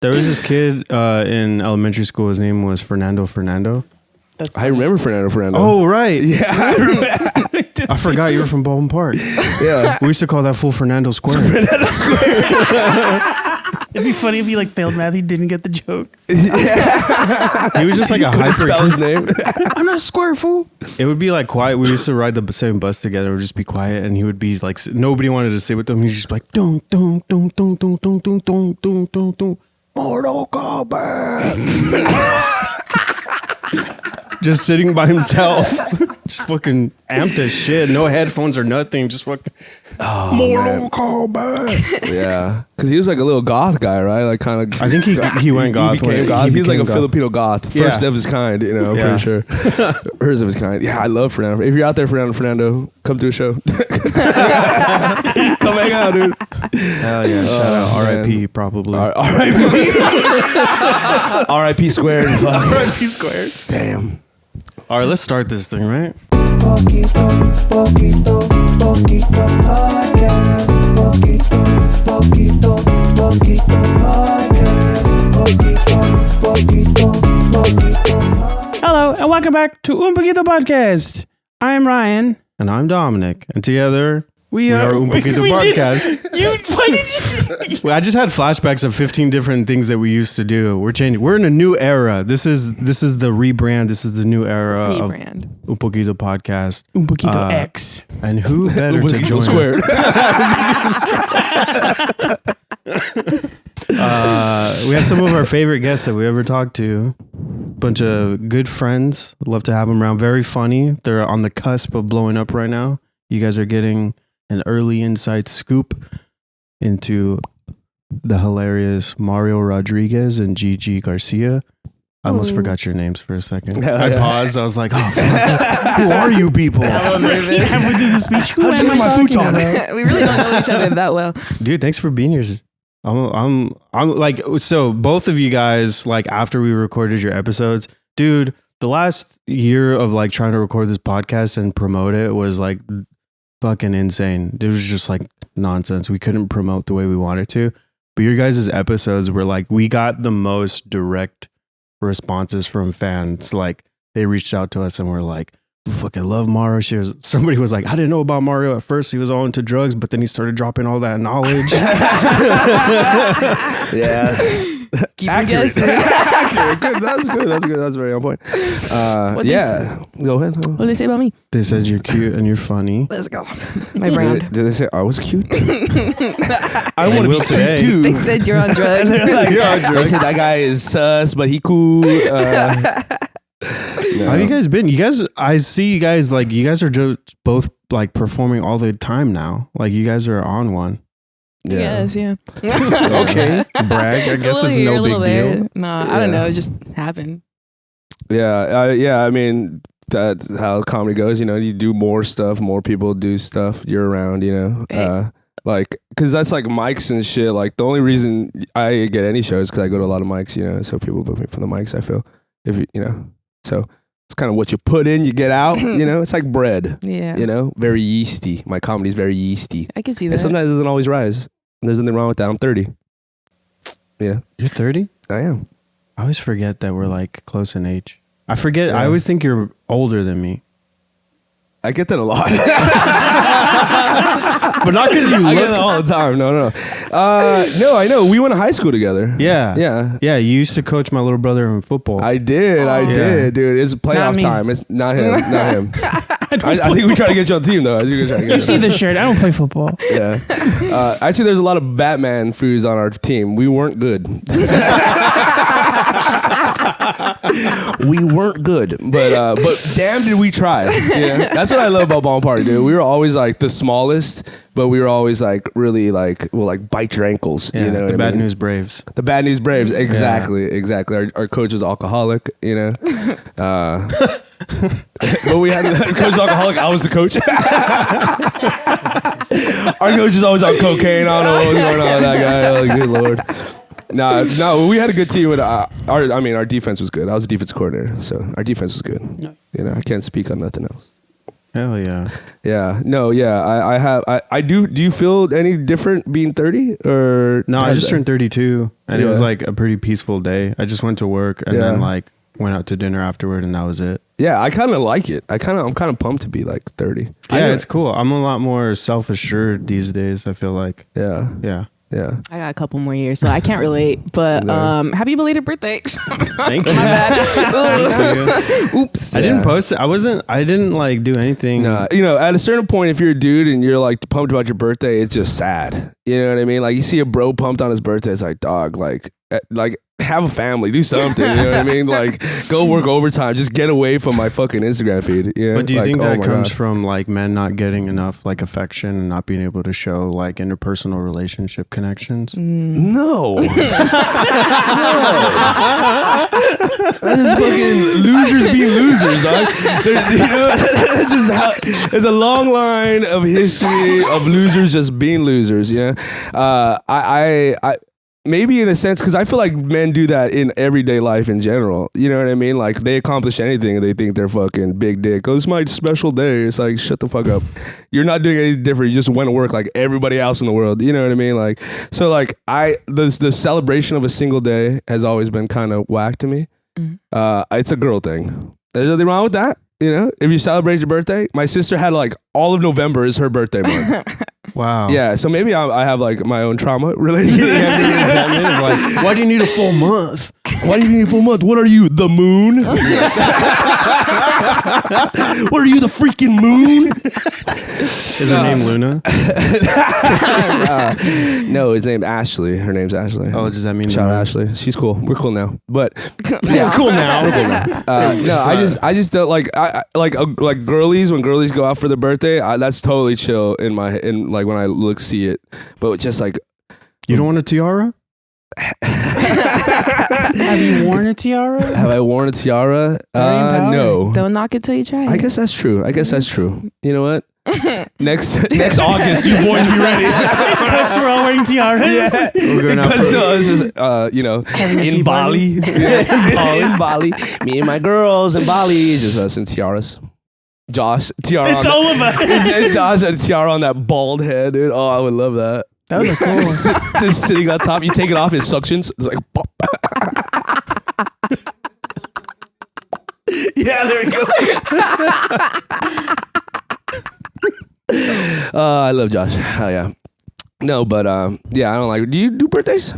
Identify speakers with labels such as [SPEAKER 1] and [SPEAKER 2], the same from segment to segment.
[SPEAKER 1] There was this kid in elementary school. His name was Fernando.
[SPEAKER 2] I remember Fernando.
[SPEAKER 1] Oh, right.
[SPEAKER 2] Yeah, I remember.
[SPEAKER 1] I forgot you were from Baldwin Park.
[SPEAKER 2] Yeah.
[SPEAKER 1] We used to call that fool Fernando Square.
[SPEAKER 3] It'd be funny if he like failed math. He didn't get the joke.
[SPEAKER 1] Yeah. He was just like a hyper.
[SPEAKER 2] Spell his name.
[SPEAKER 3] I'm not a square fool.
[SPEAKER 1] It would be like quiet. We used to ride the same bus together. It would just be quiet, and he would be like, nobody wanted to sit with him. He's just like, dun dun dun dun dun dun dun dun dun dun dun. Mortal Kombat. Just sitting by himself. Just fucking amped as shit. No headphones or nothing. Just fucking Mortal Kombat.
[SPEAKER 2] Yeah, because he was like a little goth guy, right? Like kind of.
[SPEAKER 1] I think he went goth.
[SPEAKER 2] He became goth. He was like a
[SPEAKER 1] goth.
[SPEAKER 2] Filipino goth, first of his kind. You know, I'm pretty sure. First of his kind. Yeah, I love Fernando. If you're out there, Fernando, come to a show. Come hang out, dude.
[SPEAKER 1] Hell yeah! Shout out R.I.P. Probably.
[SPEAKER 2] R.I.P. R.I.P. squared.
[SPEAKER 1] R.I.P. squared.
[SPEAKER 2] Damn.
[SPEAKER 1] All right, let's start this thing, right?
[SPEAKER 4] Poquito podcast. Poquito podcast.
[SPEAKER 3] Hello and welcome back to Poquito podcast. I'm Ryan.
[SPEAKER 1] And I'm Dominic, and together
[SPEAKER 3] we are
[SPEAKER 1] Poquito podcast.
[SPEAKER 3] Why did you?
[SPEAKER 1] Well, I just had flashbacks of 15 different things that we used to do. We're changing. We're in a new era. This is the rebrand. This is the new era of Poquito podcast.
[SPEAKER 3] Poquito X.
[SPEAKER 1] And who better to join
[SPEAKER 2] squared.
[SPEAKER 1] We have some of our favorite guests that we ever talked to. Bunch of good friends. Love to have them around. Very funny. They're on the cusp of blowing up right now. You guys are getting an early inside scoop into the hilarious Mario Rodriguez and Gigi Garcia. I almost forgot your names for a second. I paused. I was like, oh, fuck. Who are you people?
[SPEAKER 3] Have we did the speech? Who am I talking about?
[SPEAKER 5] We really don't know each other that well.
[SPEAKER 1] Dude, thanks for being here. I'm like, so both of you guys, like after we recorded your episodes, dude, the last year of like trying to record this podcast and promote it was like fucking insane. It was just like nonsense. We couldn't promote the way we wanted to. But your guys' episodes were like, we got the most direct responses from fans. Like they reached out to us and were like, fucking love Mario. Somebody was like, I didn't know about Mario at first. He was all into drugs, but then he started dropping all that knowledge.
[SPEAKER 2] Yeah.
[SPEAKER 5] Keep
[SPEAKER 2] Accurate.
[SPEAKER 5] guessing.
[SPEAKER 2] Accurate. Good. That's good. That's very on point. Yeah. Go ahead.
[SPEAKER 5] What did they say about me?
[SPEAKER 1] They said you're cute and you're funny.
[SPEAKER 5] Let's go. My brand.
[SPEAKER 2] Did they say I was cute?
[SPEAKER 1] I
[SPEAKER 2] want to be
[SPEAKER 1] today.
[SPEAKER 2] cute too.
[SPEAKER 5] They said you're on drugs.
[SPEAKER 2] You're on drugs. They said that guy is sus, but he cool.
[SPEAKER 1] No. How have you guys been? You guys, I see you guys like you guys are just both like performing all the time now. Like you guys are on one.
[SPEAKER 5] Yes, yeah.
[SPEAKER 1] Okay, brag. I guess it's no big deal.
[SPEAKER 5] No, I don't know. It just happened.
[SPEAKER 2] Yeah. I mean, that's how comedy goes. You know, you do more stuff, more people do stuff. You're around. You know, like because that's like mics and shit. Like the only reason I get any shows because I go to a lot of mics. You know, so people book me for the mics. I feel if you know. So it's kind of what you put in, you get out. You know, it's like bread.
[SPEAKER 5] Yeah.
[SPEAKER 2] You know, very yeasty. My comedy's very yeasty.
[SPEAKER 5] I can see that.
[SPEAKER 2] And sometimes it doesn't always rise. There's nothing wrong with that. I'm 30. Yeah.
[SPEAKER 1] You're 30?
[SPEAKER 2] I am.
[SPEAKER 1] I always forget that we're like close in age. I forget.
[SPEAKER 2] Yeah.
[SPEAKER 1] I always think you're older than me.
[SPEAKER 2] I get that a lot.
[SPEAKER 1] But not because you
[SPEAKER 2] I get
[SPEAKER 1] look.
[SPEAKER 2] that all the time. No. No, I know. We went to high school together.
[SPEAKER 1] Yeah.
[SPEAKER 2] Yeah.
[SPEAKER 1] Yeah. You used to coach my little brother in football.
[SPEAKER 2] I did,
[SPEAKER 1] Yeah.
[SPEAKER 2] dude. It's playoff
[SPEAKER 3] me.
[SPEAKER 2] time. It's not him. Not him. I think we try to get you on the team though.
[SPEAKER 3] You see the shirt? I don't play football.
[SPEAKER 2] Yeah. Actually, there's a lot of Batman foos on our team. We weren't good. We weren't good, but damn, did we try? Yeah, that's what I love about Baldwin Park, dude. We were always like the smallest, but we were always like really like we'll like bite your ankles.
[SPEAKER 1] Yeah,
[SPEAKER 2] you know,
[SPEAKER 1] the Bad News Braves.
[SPEAKER 2] The Bad News Braves, exactly. Our coach was alcoholic, you know. But we had the coach was alcoholic. I was the coach. Our coach is always on cocaine. I don't know what's going on with that guy. Oh, good lord. No, we had a good team. With our defense was good. I was a defense coordinator, so our defense was good.
[SPEAKER 3] No.
[SPEAKER 2] You know, I can't speak on nothing else.
[SPEAKER 1] Hell yeah.
[SPEAKER 2] Yeah. No. Yeah. I have. I do. Do you feel any different being 30 or
[SPEAKER 1] No, I
[SPEAKER 2] has
[SPEAKER 1] just
[SPEAKER 2] that-
[SPEAKER 1] turned 32 and it was
[SPEAKER 2] Yeah.
[SPEAKER 1] like a pretty peaceful day. I just went to work and then like went out to dinner afterward and that was it.
[SPEAKER 2] Yeah, I kind of like it. I'm kind of pumped to be like 30.
[SPEAKER 1] Yeah, it's cool. I'm a lot more self-assured these days, I feel like.
[SPEAKER 2] Yeah.
[SPEAKER 1] Yeah.
[SPEAKER 2] Yeah.
[SPEAKER 5] I got a couple more years, so I can't relate. But happy belated birthday.
[SPEAKER 1] Thank you.
[SPEAKER 5] My bad.
[SPEAKER 1] Thank you.
[SPEAKER 5] Oops.
[SPEAKER 1] I didn't post it. I didn't like do anything.
[SPEAKER 2] Nah, you know, at a certain point, if you're a dude and you're like pumped about your birthday, it's just sad. You know what I mean? Like you see a bro pumped on his birthday, it's like, dog, like have a family, do something. You know what I mean? Like go work overtime, just get away from my fucking Instagram feed. You know?
[SPEAKER 1] But do you
[SPEAKER 2] Like,
[SPEAKER 1] think
[SPEAKER 2] oh
[SPEAKER 1] that
[SPEAKER 2] my
[SPEAKER 1] comes
[SPEAKER 2] God.
[SPEAKER 1] from like men not getting enough like affection and not being able to show like interpersonal relationship connections?
[SPEAKER 2] No. That's just fucking losers being losers, dog. That's just how, there's a long line of history of losers just being losers. You know, I maybe in a sense because I feel like men do that in everyday life in general. You know what I mean? Like they accomplish anything and they think they're fucking big dick. Oh, it's my special day. It's like shut the fuck up. You're not doing anything different. You just went to work like everybody else in the world. You know what I mean? Like so like the celebration of a single day has always been kind of whack to me. It's a girl thing. There's nothing wrong with that. You know, if you celebrate your birthday, my sister had like all of November is her birthday month.
[SPEAKER 1] Wow.
[SPEAKER 2] Yeah, so maybe I have like my own trauma related to that.
[SPEAKER 1] Like, why do you need a full month?
[SPEAKER 2] Why do you need a full month? What are you, the moon? What are you, the freaking moon?
[SPEAKER 1] Is her name Luna?
[SPEAKER 2] No, his name's Ashley. Her name's Ashley.
[SPEAKER 1] Oh, does that mean
[SPEAKER 2] Shout out
[SPEAKER 1] Luna?
[SPEAKER 2] Ashley. She's cool. We're cool now. But
[SPEAKER 1] We're cool now.
[SPEAKER 2] no, I just don't like like girlies when girlies go out for their birthday. That's totally chill in like when I see it. But just like
[SPEAKER 1] You don't want a tiara?
[SPEAKER 3] Have you worn a tiara?
[SPEAKER 2] have I worn a tiara?
[SPEAKER 3] Very
[SPEAKER 2] No.
[SPEAKER 5] Don't knock it till you try.
[SPEAKER 2] I guess that's true. You know what? next August, you boys be ready.
[SPEAKER 3] Because we're all wearing tiaras.
[SPEAKER 2] Yeah.
[SPEAKER 1] We're going out
[SPEAKER 2] Because
[SPEAKER 1] for
[SPEAKER 2] it's just you know
[SPEAKER 3] Having a tea
[SPEAKER 2] in Bali.
[SPEAKER 3] party.
[SPEAKER 2] In Bali. Me and my girls in Bali. Just us in tiaras. Josh, tiara.
[SPEAKER 3] It's
[SPEAKER 2] on
[SPEAKER 3] all of us.
[SPEAKER 2] It's Josh and tiara on that bald head, dude. Oh, I would love that.
[SPEAKER 3] That was cool.
[SPEAKER 2] Just sitting on top. You take it off, it suctions. It's like pop. Yeah, there we go. I love Josh. Oh yeah. No, but yeah, I don't like. Do you do birthdays?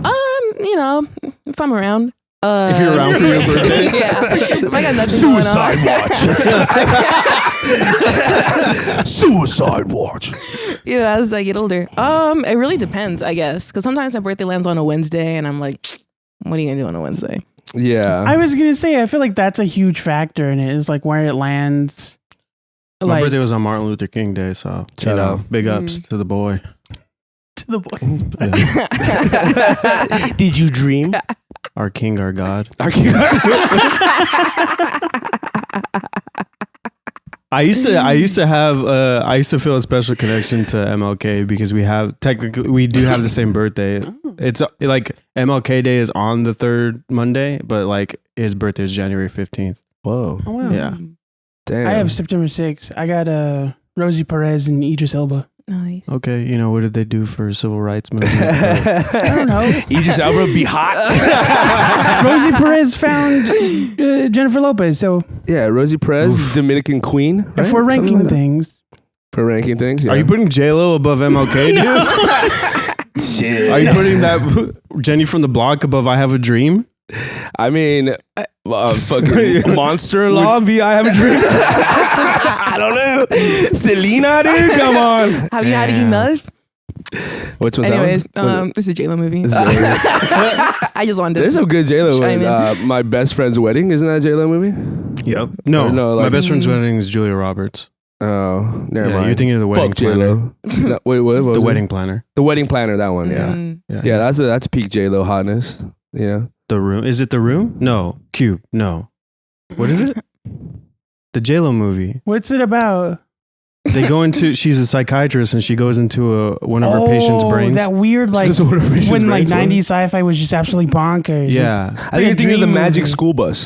[SPEAKER 5] You know, if I'm around.
[SPEAKER 1] If you're around for your birthday.
[SPEAKER 5] Yeah. If I got nothing
[SPEAKER 2] Suicide
[SPEAKER 5] going on.
[SPEAKER 2] watch. Suicide watch.
[SPEAKER 5] Yeah, as I get older. It really depends, I guess. Because sometimes my birthday lands on a Wednesday and I'm like, what are you gonna do on a Wednesday?
[SPEAKER 2] Yeah.
[SPEAKER 3] I was gonna say, I feel like that's a huge factor in it. Is like where it lands.
[SPEAKER 1] My birthday was on Martin Luther King Day, so
[SPEAKER 2] Shout out.
[SPEAKER 1] big ups to the boy.
[SPEAKER 3] to the boy.
[SPEAKER 2] Did you dream?
[SPEAKER 1] Our king, our God. I used to feel a special connection to MLK because we do have the same birthday. It's like MLK Day is on the third Monday, but like his birthday is January 15th.
[SPEAKER 2] Whoa.
[SPEAKER 3] Oh, wow.
[SPEAKER 1] Yeah.
[SPEAKER 2] Damn.
[SPEAKER 3] I have September 6th. I got Rosie Perez and Idris Elba.
[SPEAKER 5] Nice.
[SPEAKER 1] Okay, what did they do for civil rights movement?
[SPEAKER 3] I don't know.
[SPEAKER 2] Idris Elba be hot.
[SPEAKER 3] Rosie Perez found Jennifer Lopez. So
[SPEAKER 2] Yeah, Rosie Perez, Dominican Queen. Right?
[SPEAKER 3] if we're
[SPEAKER 2] Something
[SPEAKER 3] ranking
[SPEAKER 2] like that.
[SPEAKER 3] things,
[SPEAKER 2] For ranking things, yeah.
[SPEAKER 1] Are you putting J-Lo above MLK, dude?
[SPEAKER 2] Shit.
[SPEAKER 1] Are you putting that Jenny from the Block above I Have a Dream?
[SPEAKER 2] I mean, fucking Monster-in-Law, I Have a Dream. I don't know. Selena, dude, come on.
[SPEAKER 5] Have you had enough?
[SPEAKER 2] Which one's
[SPEAKER 5] Anyways,
[SPEAKER 2] that one?
[SPEAKER 5] this is a J-Lo movie.
[SPEAKER 2] This is J-Lo.
[SPEAKER 5] I just wanted to.
[SPEAKER 2] There's some good J-Lo
[SPEAKER 5] Chime
[SPEAKER 2] in. My Best Friend's Wedding. Isn't that a J-Lo movie?
[SPEAKER 1] Yep. No,
[SPEAKER 2] Or no,
[SPEAKER 1] my
[SPEAKER 2] like-
[SPEAKER 1] best friend's wedding is Julia Roberts.
[SPEAKER 2] Oh, never
[SPEAKER 1] Yeah,
[SPEAKER 2] mind.
[SPEAKER 1] you're thinking of the wedding
[SPEAKER 2] Fuck
[SPEAKER 1] planner.
[SPEAKER 2] J-Lo. No, wait, what was
[SPEAKER 1] The
[SPEAKER 2] it?
[SPEAKER 1] wedding planner.
[SPEAKER 2] The Wedding Planner, that one, yeah.
[SPEAKER 5] Mm.
[SPEAKER 2] Yeah, that's peak J-Lo hotness, you know?
[SPEAKER 1] The Room. Is it The Room? No. Cube. No. What is it? The J-Lo movie.
[SPEAKER 3] what's it about?
[SPEAKER 1] They go into. She's a psychiatrist, and she goes into one of her patients' brains.
[SPEAKER 3] That weird, like,
[SPEAKER 2] Just one of her patient's
[SPEAKER 3] when like
[SPEAKER 2] brains,
[SPEAKER 3] 90s sci-fi was just absolutely bonkers.
[SPEAKER 1] Yeah,
[SPEAKER 2] I think you're thinking of the Magic School Bus.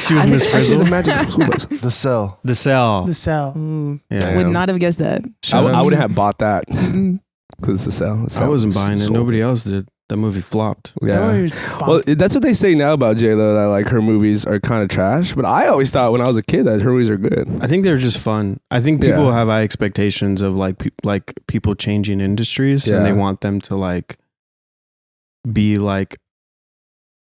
[SPEAKER 1] she was Miss
[SPEAKER 2] Actually,
[SPEAKER 1] Frizzle.
[SPEAKER 2] the Magic School Bus.
[SPEAKER 6] The Cell.
[SPEAKER 1] The Cell.
[SPEAKER 3] The Cell.
[SPEAKER 5] Ooh,
[SPEAKER 1] Yeah.
[SPEAKER 5] would not have guessed that.
[SPEAKER 2] I wouldn't have bought that
[SPEAKER 5] Mm-mm.
[SPEAKER 2] because it's the Cell.
[SPEAKER 1] I wasn't buying it. Nobody else did. That movie flopped.
[SPEAKER 2] Yeah. Well, that's what they say now about J-Lo, that like her movies are kind of trash. But I always thought when I was a kid that her movies are good.
[SPEAKER 1] I think they're just fun. I think people have high expectations of like people changing industries, and they want them to like be like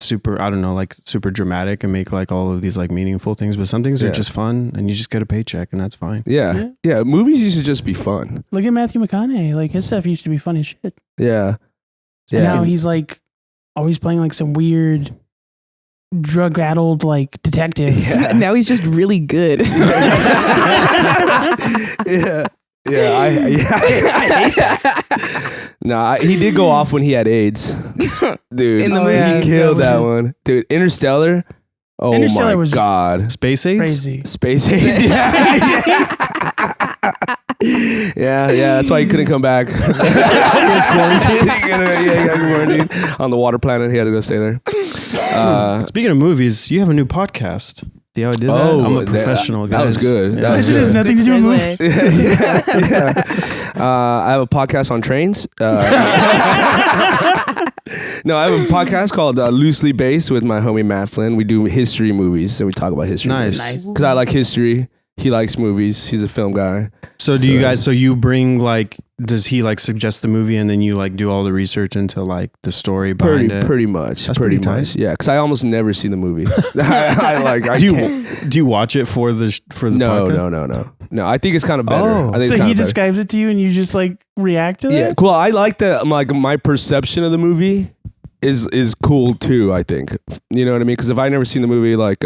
[SPEAKER 1] super, I don't know, like super dramatic and make like all of these like meaningful things. But some things are just fun, and you just get a paycheck, and that's fine.
[SPEAKER 2] Yeah. Movies used to just be fun.
[SPEAKER 3] Look at Matthew McConaughey. Like, his stuff used to be fun as shit.
[SPEAKER 2] Yeah.
[SPEAKER 3] And now he's like always playing like some weird drug-addled like detective.
[SPEAKER 5] Now he's just really good.
[SPEAKER 2] Yeah. I hate that. He did go off when he had AIDS. Dude,
[SPEAKER 5] In the
[SPEAKER 3] movie.
[SPEAKER 2] he killed
[SPEAKER 3] That
[SPEAKER 2] that
[SPEAKER 3] was
[SPEAKER 2] one. Dude, Interstellar. Oh
[SPEAKER 3] Interstellar
[SPEAKER 2] my
[SPEAKER 3] was
[SPEAKER 2] God.
[SPEAKER 1] Space AIDS.
[SPEAKER 3] Crazy.
[SPEAKER 2] Space AIDS. Yeah, that's why he couldn't come back. He was quarantined. He got quarantined on the water planet. He had to go stay there.
[SPEAKER 1] Speaking of movies, you have a new podcast. See how I did that? I'm a professional,
[SPEAKER 2] that
[SPEAKER 1] guys.
[SPEAKER 2] was good.
[SPEAKER 1] Yeah.
[SPEAKER 2] That was
[SPEAKER 3] It has
[SPEAKER 2] good.
[SPEAKER 3] nothing to do with
[SPEAKER 5] Segue.
[SPEAKER 2] I have a podcast on trains. No, I have a podcast called Loosely Based with my homie Matt Flynn. We do history movies, so we talk about history.
[SPEAKER 1] Nice.
[SPEAKER 2] Because I like history. He likes movies. He's a film guy.
[SPEAKER 1] So do you guys? So you bring like? Does he like suggest the movie and then you like do all the research into like the story behind it?
[SPEAKER 2] Pretty much.
[SPEAKER 1] That's
[SPEAKER 2] pretty
[SPEAKER 1] pretty
[SPEAKER 2] much.
[SPEAKER 1] tight.
[SPEAKER 2] Yeah, because I almost never see the movie.
[SPEAKER 1] Do you watch it for the podcast?
[SPEAKER 2] No, I think it's kind of better.
[SPEAKER 1] Oh.
[SPEAKER 2] I think it's
[SPEAKER 3] So
[SPEAKER 2] kinda
[SPEAKER 3] he
[SPEAKER 2] better.
[SPEAKER 3] describes it to you and you just like react to
[SPEAKER 2] Yeah,
[SPEAKER 3] it?
[SPEAKER 2] cool. I like that. Like my perception of the movie is cool too. I think, you know what I mean? Because if I never seen the movie, like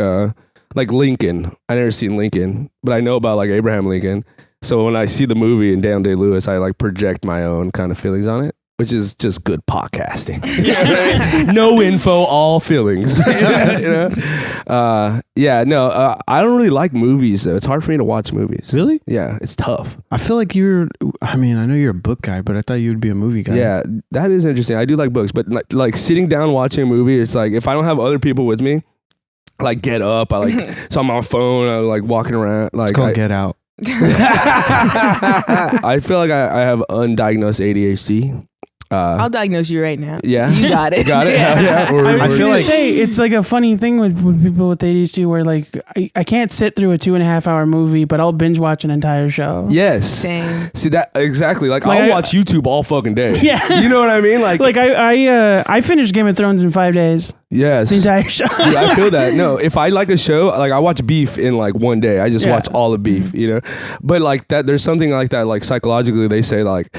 [SPEAKER 2] Lincoln, I never seen Lincoln, but I know about like Abraham Lincoln. So when I see the movie and Daniel Day-Lewis, I like project my own kind of feelings on it, which is just good podcasting. You know what I mean? No info, all feelings. I don't really like movies though. It's hard for me to watch movies.
[SPEAKER 1] Really?
[SPEAKER 2] Yeah, it's tough.
[SPEAKER 1] I feel like I know you're a book guy, but I thought you would be a movie guy.
[SPEAKER 2] Yeah, that is interesting. I do like books, but like sitting down watching a movie, it's like if I don't have other people with me, like get up. I like so I'm on my phone. I like walking around. Like
[SPEAKER 1] It's called Get Out.
[SPEAKER 2] I feel like I have undiagnosed ADHD.
[SPEAKER 5] I'll diagnose you right now.
[SPEAKER 2] Yeah,
[SPEAKER 5] You got it.
[SPEAKER 2] got it. Yeah.
[SPEAKER 3] I
[SPEAKER 1] feel
[SPEAKER 3] feel
[SPEAKER 1] like-
[SPEAKER 3] say it's like a funny thing with people with ADHD where like I can't sit through a 2.5 hour movie, but I'll binge watch an entire show.
[SPEAKER 2] Yes.
[SPEAKER 5] Same.
[SPEAKER 2] See that exactly. Like
[SPEAKER 3] Like,
[SPEAKER 2] I'll
[SPEAKER 3] I-
[SPEAKER 2] watch YouTube all fucking day.
[SPEAKER 3] Yeah.
[SPEAKER 2] You know what I mean? Like
[SPEAKER 3] I finished Game of Thrones in 5 days.
[SPEAKER 2] yes.
[SPEAKER 3] The entire show.
[SPEAKER 2] Dude, I feel that. No, if I like a show, like I watch Beef in like one day. I just
[SPEAKER 3] Yeah.
[SPEAKER 2] watch all of Beef, you know. But like that, there's something like that. Like psychologically, they say like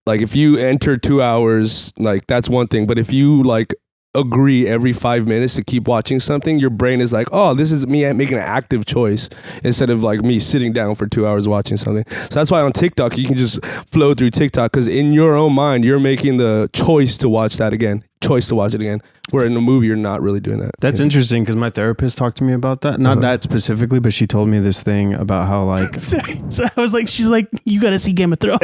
[SPEAKER 2] if you enter 2 hours, like that's one thing. But if you like agree every 5 minutes to keep watching something, your brain is like, oh, this is me making an active choice instead of like me sitting down for 2 hours watching something. So that's why on TikTok you can just flow through TikTok because in your own mind you're making the choice to watch that again, choice to watch it again. Where in a movie you're not really doing that.
[SPEAKER 1] That's interesting because my therapist talked to me about that. Not that specifically, but she told me this thing about how like
[SPEAKER 3] So I was like, she's like, you got to see Game of Thrones.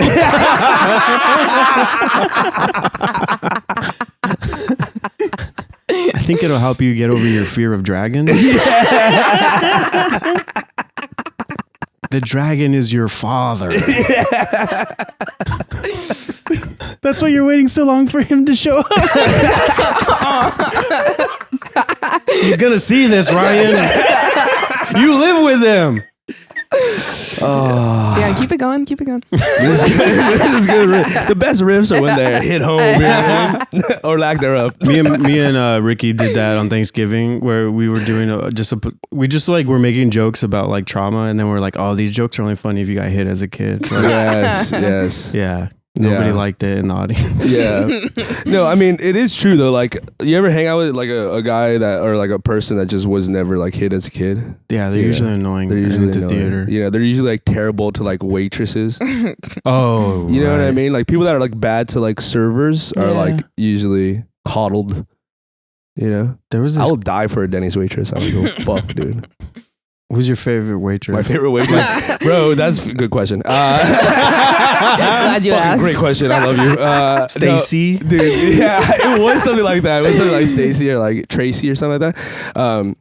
[SPEAKER 1] I think it'll help you get over your fear of dragons. The dragon is your father.
[SPEAKER 3] That's why you're waiting so long for him to show up.
[SPEAKER 1] He's gonna see this, Ryan. You live with him.
[SPEAKER 5] Yeah, keep it going. Keep it going.
[SPEAKER 2] This is good riff. The best riffs are when they hit home, you know what I mean? Or lack thereof.
[SPEAKER 1] Me and Ricky did that on Thanksgiving, where we were doing we're making jokes about like trauma, and then we're like, oh, these jokes are only funny if you got hit as a kid. Like,
[SPEAKER 2] Yes.
[SPEAKER 1] yeah, nobody
[SPEAKER 2] Yeah.
[SPEAKER 1] liked it in the audience.
[SPEAKER 2] Yeah. No, I mean, it is true though. Like, you ever hang out with like a guy that, or like a person that just was never like hit as a kid?
[SPEAKER 1] Yeah, they're usually annoying.
[SPEAKER 2] They're usually
[SPEAKER 1] into
[SPEAKER 2] annoying.
[SPEAKER 1] theater.
[SPEAKER 2] You know, they're usually like terrible to like waitresses.
[SPEAKER 1] Oh,
[SPEAKER 2] You know what I
[SPEAKER 1] right.
[SPEAKER 2] mean? Like people that are like bad to like servers are
[SPEAKER 3] Yeah.
[SPEAKER 2] like usually coddled. You know,
[SPEAKER 1] There was
[SPEAKER 2] I
[SPEAKER 1] this.
[SPEAKER 2] will die for a Denny's waitress. I don't give a fuck, dude.
[SPEAKER 1] Who's your favorite waitress?
[SPEAKER 2] My favorite waitress, bro. That's a good question.
[SPEAKER 5] Glad you asked.
[SPEAKER 2] Great question. I love you,
[SPEAKER 1] Stacy.
[SPEAKER 2] No, dude. Yeah, it was something like that. It was something like Stacy or like Tracy or something like that.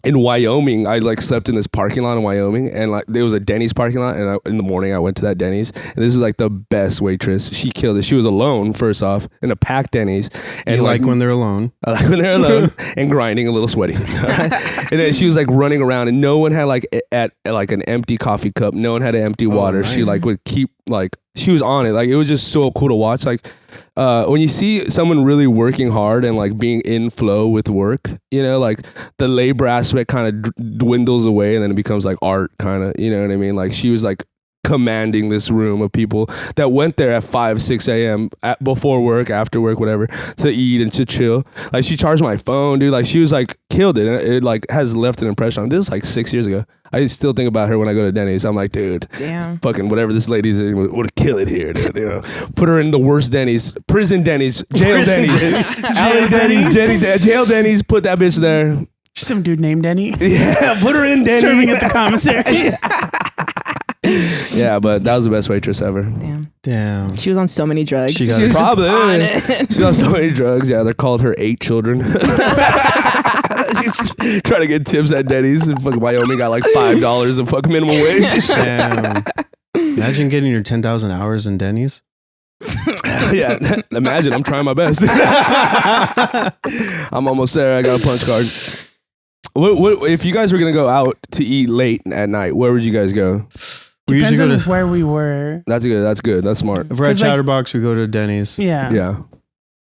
[SPEAKER 2] In Wyoming, I like slept in this parking lot in Wyoming, and like there was a Denny's parking lot, and in the morning I went to that Denny's, and this is like the best waitress. She killed it. She was alone first off in a packed Denny's, and
[SPEAKER 1] You like when they're alone.
[SPEAKER 2] I like when they're alone and grinding, a little sweaty. And then she was like running around, and no one had like at like an empty coffee cup. No one had an empty water.
[SPEAKER 1] Nice.
[SPEAKER 2] She like would keep like she was on it. Like it was just so cool to watch. Like when you see someone really working hard and like being in flow with work, you know, like the labor aspect kind of dwindles away, and then it becomes like art, kind of. You know what I mean? Like she was like commanding this room of people that went there at 5-6 a.m. Before work, after work, whatever, to eat and to chill. Like she charged my phone, dude. Like she was like killed it. It like has left an impression on me. This was like 6 years ago. I still think about her when I go to Denny's. I'm like, dude,
[SPEAKER 5] Damn.
[SPEAKER 2] fucking whatever this lady's would kill it here, dude. You know, put her in the worst Denny's, prison Denny's, jail Denny's, Allen Denny's, jail Denny's. Put that bitch there.
[SPEAKER 3] Some dude named Denny.
[SPEAKER 2] Yeah, put her in Denny.
[SPEAKER 3] Serving at the commissary.
[SPEAKER 2] Yeah, but that was the best waitress ever.
[SPEAKER 1] Damn.
[SPEAKER 5] She was on so many drugs.
[SPEAKER 1] She
[SPEAKER 5] She,
[SPEAKER 1] got
[SPEAKER 5] was
[SPEAKER 1] it.
[SPEAKER 5] just
[SPEAKER 2] Probably.
[SPEAKER 5] on it.
[SPEAKER 2] She's on so many drugs. Yeah, they're called her 8 children. She's trying to get tips at Denny's. And fucking Wyoming got like $5 of fucking minimum wage.
[SPEAKER 1] Damn. Imagine getting your 10,000 hours in Denny's.
[SPEAKER 2] Yeah, imagine. I'm trying my best. I'm almost there. I got a punch card. What if you guys were gonna go out to eat late at night? Where would you guys go?
[SPEAKER 1] We usually
[SPEAKER 3] Depends
[SPEAKER 1] go
[SPEAKER 3] on
[SPEAKER 1] to,
[SPEAKER 3] where we were.
[SPEAKER 2] That's good. That's good. That's smart.
[SPEAKER 1] if we're at
[SPEAKER 3] 'Cause, like-
[SPEAKER 1] Chatterbox, we go to Denny's.
[SPEAKER 3] Yeah.
[SPEAKER 2] Yeah.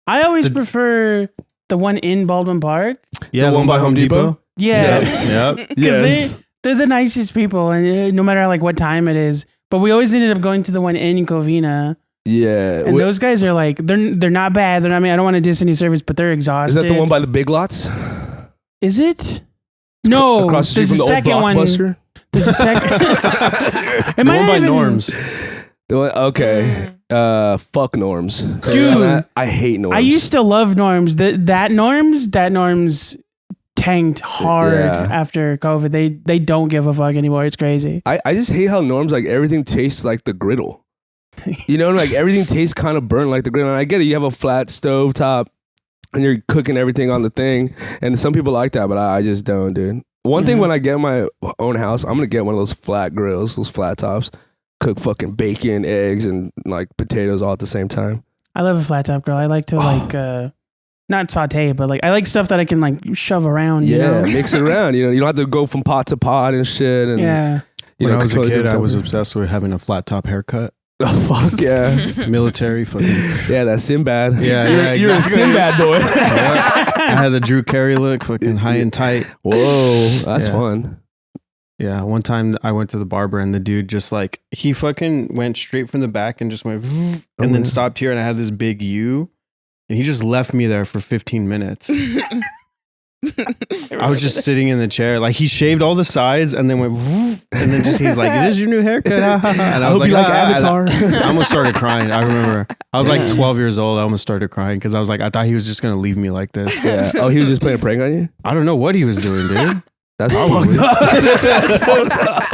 [SPEAKER 3] I always
[SPEAKER 1] The-
[SPEAKER 3] prefer the one in Baldwin Park.
[SPEAKER 1] Yeah,
[SPEAKER 2] The one by Home Depot?
[SPEAKER 3] Yeah.
[SPEAKER 1] Yep.
[SPEAKER 3] Because
[SPEAKER 2] Yes.
[SPEAKER 3] they're the nicest people, and no matter like what time it is. But we always ended up going to the one in Covina,
[SPEAKER 2] Yeah.
[SPEAKER 3] and those guys are like they're not bad. They're not, I mean, I don't want to diss any service, but they're
[SPEAKER 2] Is
[SPEAKER 3] exhausted.
[SPEAKER 2] that the one by the Big Lots?
[SPEAKER 3] Is it? No,
[SPEAKER 2] Across the
[SPEAKER 3] there's
[SPEAKER 2] street
[SPEAKER 3] a
[SPEAKER 2] from the
[SPEAKER 3] second
[SPEAKER 2] old
[SPEAKER 3] one.
[SPEAKER 2] Blockbuster?
[SPEAKER 3] There's a second.
[SPEAKER 1] The one by Norm's.
[SPEAKER 2] The one, okay. Fuck Norms.
[SPEAKER 3] Dude.
[SPEAKER 2] I hate Norms.
[SPEAKER 3] I used to love Norms. That Norms tanked hard
[SPEAKER 2] Yeah.
[SPEAKER 3] after COVID. They don't give a fuck anymore. It's crazy.
[SPEAKER 2] I just hate how Norms, like, everything tastes like the griddle. You know, like everything tastes kind of burnt like the griddle. And I get it. You have a flat stove top and you're cooking everything on the thing. And some people like that, but I just don't, dude. One thing,
[SPEAKER 3] Yeah.
[SPEAKER 2] when I get my own house, I'm going to get one of those flat grills, those flat tops. Cook fucking bacon, eggs, and like potatoes all at the same time.
[SPEAKER 3] I love a flat top grill. I like to like not saute, but like I like stuff that I can like shove around. You
[SPEAKER 2] Yeah,
[SPEAKER 3] know?
[SPEAKER 2] mix it around. You know, you don't have to go from pot to pot and shit. And,
[SPEAKER 3] Yeah.
[SPEAKER 2] you
[SPEAKER 1] When
[SPEAKER 2] know,
[SPEAKER 1] I was a
[SPEAKER 2] control
[SPEAKER 1] kid,
[SPEAKER 2] your
[SPEAKER 1] I was
[SPEAKER 2] temperature.
[SPEAKER 1] obsessed with having a flat top haircut.
[SPEAKER 2] Oh, fuck yeah.
[SPEAKER 1] Military fucking.
[SPEAKER 2] Yeah, that's Sinbad.
[SPEAKER 1] Yeah,
[SPEAKER 2] You're
[SPEAKER 1] exactly.
[SPEAKER 2] a Sinbad boy.
[SPEAKER 1] I had the Drew Carey look, fucking high and tight.
[SPEAKER 2] Whoa, that's
[SPEAKER 1] Yeah.
[SPEAKER 2] fun.
[SPEAKER 1] Yeah, one time I went to the barber and the dude just like, he fucking went straight from the back and just went, and then
[SPEAKER 2] yeah.
[SPEAKER 1] stopped here, and I had this big U, and he just left me there for 15 minutes. I was just sitting in the chair. Like, he shaved all the sides and then went, and then just, he's like, "This is your new haircut." And I was
[SPEAKER 2] hope you like
[SPEAKER 1] "Ah," and
[SPEAKER 2] Avatar.
[SPEAKER 1] I almost started crying. I remember I was like 12 years old. I almost started crying because I was like, I thought he was just going to leave me like this.
[SPEAKER 2] Yeah. Oh, he was just playing a prank on you?
[SPEAKER 1] I don't know what he was doing, dude.
[SPEAKER 2] That's
[SPEAKER 1] Probably.
[SPEAKER 2] fucked up. That's fucked up.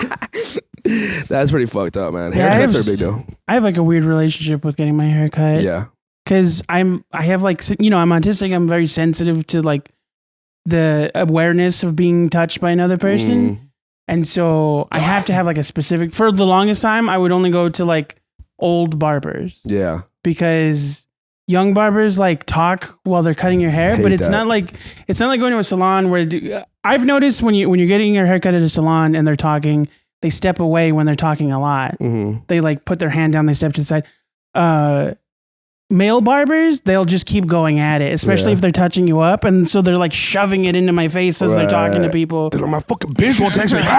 [SPEAKER 2] That's pretty fucked up, man.
[SPEAKER 3] Yeah, I
[SPEAKER 2] Haircuts
[SPEAKER 3] have
[SPEAKER 2] are a big deal.
[SPEAKER 3] I have like a weird relationship with getting my hair cut.
[SPEAKER 2] Yeah.
[SPEAKER 3] Because I have like, you know, I'm autistic. I'm very sensitive to like the awareness of being touched by another person.
[SPEAKER 2] Mm.
[SPEAKER 3] And so I have to have like a specific, for the longest time, I would only go to like old barbers
[SPEAKER 2] Yeah.
[SPEAKER 3] because young barbers like talk while they're cutting your hair,
[SPEAKER 2] Hate
[SPEAKER 3] but it's
[SPEAKER 2] that.
[SPEAKER 3] not like going to a salon where I've noticed when you're getting your hair cut at a salon and they're talking, they step away when they're talking a lot.
[SPEAKER 2] Mm-hmm.
[SPEAKER 3] They like put their hand down, they step to the side. Male barbers, they'll just keep going at it, especially
[SPEAKER 2] Yeah.
[SPEAKER 3] if they're touching you up. And so they're like shoving it into my face as they're talking to
[SPEAKER 2] Right.
[SPEAKER 3] people.
[SPEAKER 2] Dude, my fucking bitch won't text me.
[SPEAKER 3] And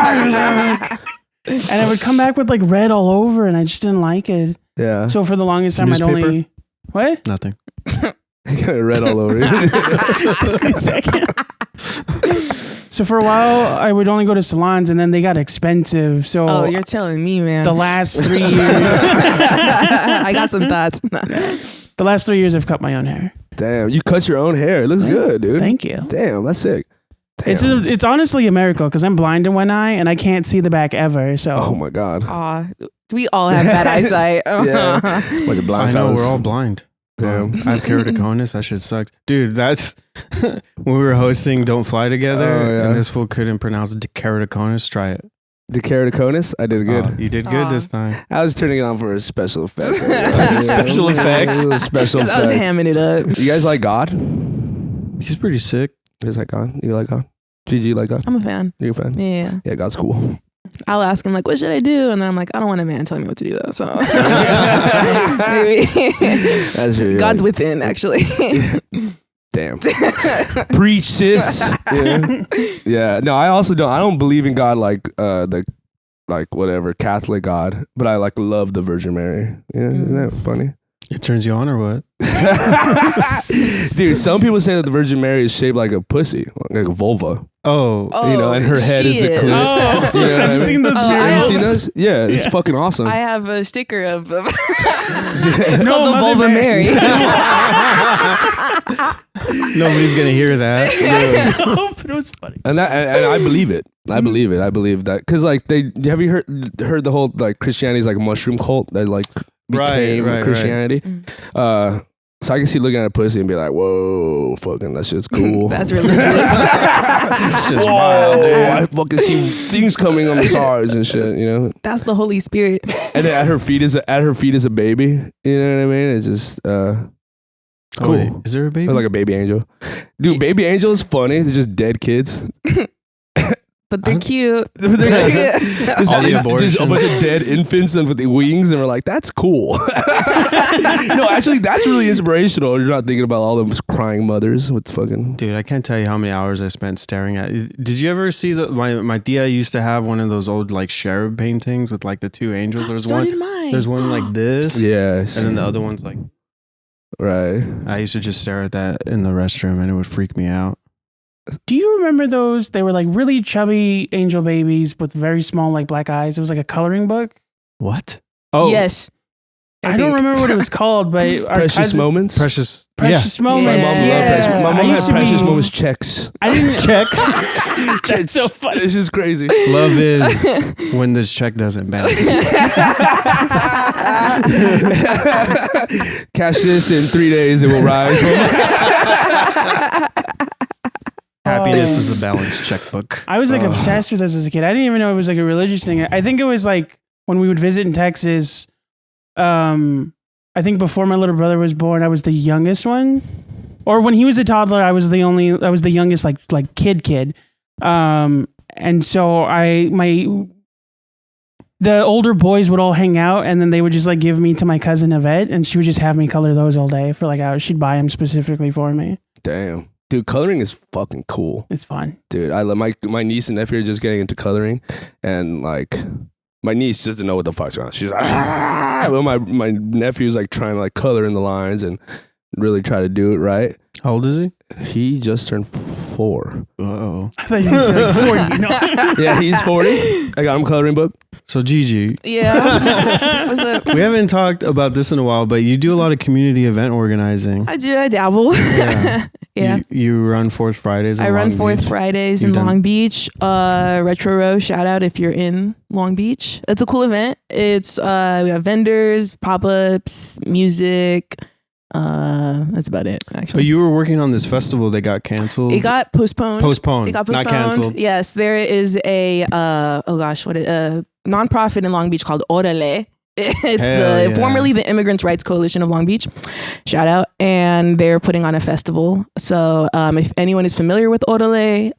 [SPEAKER 3] I would come back with like red all over and I just didn't like it.
[SPEAKER 2] Yeah.
[SPEAKER 3] So for the longest time,
[SPEAKER 1] Newspaper?
[SPEAKER 3] I'd only... What?
[SPEAKER 1] Nothing.
[SPEAKER 2] Got it red all over you.
[SPEAKER 3] Wait a second. So for a while, I would only go to salons and then they got expensive. So
[SPEAKER 5] Oh, you're telling me, man.
[SPEAKER 3] the last 3 years...
[SPEAKER 5] I got some thoughts.
[SPEAKER 3] The last 3 years, I've cut my own hair.
[SPEAKER 2] Damn, you cut your own hair. It looks good, dude.
[SPEAKER 3] Thank you.
[SPEAKER 2] Damn, that's sick.
[SPEAKER 3] It's honestly a miracle because I'm blind in one eye and I can't see the back ever. So
[SPEAKER 2] Oh my god.
[SPEAKER 5] Aw, we all have bad eyesight.
[SPEAKER 2] Yeah. Bunch of blind
[SPEAKER 1] I know,
[SPEAKER 2] fellas.
[SPEAKER 1] we're all blind.
[SPEAKER 2] Damn.
[SPEAKER 1] I have keratoconus. That shit sucks. Dude, that's when we were hosting Don't Fly Together
[SPEAKER 2] Oh, yeah.
[SPEAKER 1] and this fool couldn't pronounce keratoconus. Try it.
[SPEAKER 2] The keratoconus, I did good.
[SPEAKER 1] Oh, you did good
[SPEAKER 5] Aw.
[SPEAKER 1] this time.
[SPEAKER 2] I was turning it on for a special effect.
[SPEAKER 1] Special effects.
[SPEAKER 2] Special
[SPEAKER 5] I was
[SPEAKER 2] effect.
[SPEAKER 5] hamming it up.
[SPEAKER 2] You guys like God?
[SPEAKER 1] He's pretty sick.
[SPEAKER 2] You guys like God? You like God? Gigi, you like God?
[SPEAKER 5] I'm a fan.
[SPEAKER 2] You a fan?
[SPEAKER 5] Yeah.
[SPEAKER 2] Yeah, God's cool.
[SPEAKER 5] I'll ask him like, what should I do? And then I'm like, I don't want a man telling me what to do though. So maybe
[SPEAKER 2] That's true.
[SPEAKER 5] God's within, actually.
[SPEAKER 2] Damn. Preach, sis. Yeah. Yeah. No, I also don't. I don't believe in God like the whatever Catholic God, but I like love the Virgin Mary. Yeah, isn't that funny?
[SPEAKER 1] It turns you on or what?
[SPEAKER 2] Dude, some people say that the Virgin Mary is shaped like a pussy, like a vulva.
[SPEAKER 1] Oh,
[SPEAKER 2] You know, and her head
[SPEAKER 5] she
[SPEAKER 2] is the clit.
[SPEAKER 3] Oh,
[SPEAKER 2] You know what I
[SPEAKER 3] I've
[SPEAKER 2] mean?
[SPEAKER 3] seen those.
[SPEAKER 5] Oh,
[SPEAKER 2] Have you
[SPEAKER 5] I
[SPEAKER 2] seen
[SPEAKER 5] also-
[SPEAKER 2] those? Yeah, it's fucking awesome.
[SPEAKER 5] I have a sticker of it's
[SPEAKER 3] No,
[SPEAKER 5] called the
[SPEAKER 3] Mother
[SPEAKER 5] Vulva Mary.
[SPEAKER 1] nobody's gonna hear that.
[SPEAKER 3] But it was funny.
[SPEAKER 2] And I believe it. I believe it. I believe that because like have you heard the whole like Christianity's like mushroom cult that like became
[SPEAKER 1] Right.
[SPEAKER 2] Christianity? So I can see looking at a pussy and be like, whoa, fucking that shit's cool.
[SPEAKER 5] That's religious.
[SPEAKER 1] It's just
[SPEAKER 2] Whoa,
[SPEAKER 1] wild, dude.
[SPEAKER 2] I fucking see things coming on the sides and shit, you know.
[SPEAKER 5] That's the Holy Spirit.
[SPEAKER 2] And then at her feet is a baby. You know what I mean? It's just
[SPEAKER 1] Oh,
[SPEAKER 2] cool.
[SPEAKER 1] wait, is there a baby?
[SPEAKER 2] Or like a baby angel. Dude, baby angel is funny. They're just dead kids.
[SPEAKER 5] But they're cute.
[SPEAKER 2] There's
[SPEAKER 1] All the
[SPEAKER 2] just a bunch
[SPEAKER 1] abortions.
[SPEAKER 2] of dead infants and with the wings, and we're like, that's cool. No, actually, that's really inspirational. You're not thinking about all those crying mothers with fucking.
[SPEAKER 1] Dude, I can't tell you how many hours I spent staring at. Did you ever see my tia used to have one of those old like cherub paintings with like the two angels? There's
[SPEAKER 5] So
[SPEAKER 1] one.
[SPEAKER 5] did mine.
[SPEAKER 1] There's one like this.
[SPEAKER 2] Yes.
[SPEAKER 1] And then the other one's like.
[SPEAKER 2] Right.
[SPEAKER 1] I used to just stare at that in the restroom, and it would freak me out.
[SPEAKER 3] Do you remember those? They were like really chubby angel babies with very small like black eyes. It was like a coloring book.
[SPEAKER 1] What?
[SPEAKER 5] Yes.
[SPEAKER 3] I don't remember what it was called, but our
[SPEAKER 2] Precious
[SPEAKER 3] cousin-
[SPEAKER 2] moments.
[SPEAKER 1] Precious.
[SPEAKER 3] Precious moments.
[SPEAKER 2] My mom loved
[SPEAKER 3] yeah.
[SPEAKER 2] Precious. My
[SPEAKER 3] I
[SPEAKER 2] mom
[SPEAKER 3] used
[SPEAKER 2] had
[SPEAKER 3] to
[SPEAKER 2] Precious
[SPEAKER 3] be-
[SPEAKER 2] moments checks.
[SPEAKER 3] I didn't checks. That's so funny.
[SPEAKER 2] It's just crazy.
[SPEAKER 1] Love is when this check doesn't bounce.
[SPEAKER 2] Cash this in 3 days, it will rise.
[SPEAKER 1] Happiness is a balanced checkbook.
[SPEAKER 3] I was like obsessed with this as a kid. I didn't even know it was like a religious thing. I think it was like when we would visit in Texas. I think before my little brother was born, I was the youngest one, or when he was a toddler, I was the youngest like kid. And so the older boys would all hang out, and then they would just like give me to my cousin Yvette, and she would just have me color those all day for like hours. She'd buy them specifically for me.
[SPEAKER 2] Damn. Dude, coloring is fucking cool.
[SPEAKER 3] It's fun.
[SPEAKER 2] Dude, I love my niece and nephew are just getting into coloring, and like my niece doesn't know what the fuck's going on. She's like, ah! Well, my nephew's like trying to like color in the lines and really try to do it right.
[SPEAKER 1] How old is he?
[SPEAKER 2] He just turned 4.
[SPEAKER 1] Oh.
[SPEAKER 3] I thought you said like 40. No.
[SPEAKER 2] Yeah, he's 40. I got him coloring book.
[SPEAKER 1] So Gigi,
[SPEAKER 5] Yeah. What's up?
[SPEAKER 1] we haven't talked about this in a while, but you do a lot of community event organizing.
[SPEAKER 5] I do. I dabble.
[SPEAKER 1] Yeah.
[SPEAKER 5] Yeah.
[SPEAKER 1] You run Fourth Fridays. In
[SPEAKER 5] I run
[SPEAKER 1] Long
[SPEAKER 5] Fourth
[SPEAKER 1] Beach.
[SPEAKER 5] Fridays in
[SPEAKER 1] You've done-
[SPEAKER 5] Long Beach. Retro Row, shout out if you're in Long Beach. It's a cool event. It's we have vendors, pop-ups, music. That's about it,
[SPEAKER 1] But
[SPEAKER 5] actually.
[SPEAKER 1] you were working on this festival that got canceled.
[SPEAKER 5] It got postponed.
[SPEAKER 1] postponed.
[SPEAKER 5] It got
[SPEAKER 1] Not
[SPEAKER 5] postponed.
[SPEAKER 1] canceled.
[SPEAKER 5] Yes, there is a nonprofit in Long Beach called Orale. It's formerly the Immigrants' Rights Coalition of Long Beach. Shout out. And they're putting on a festival. So if anyone is familiar with Orale,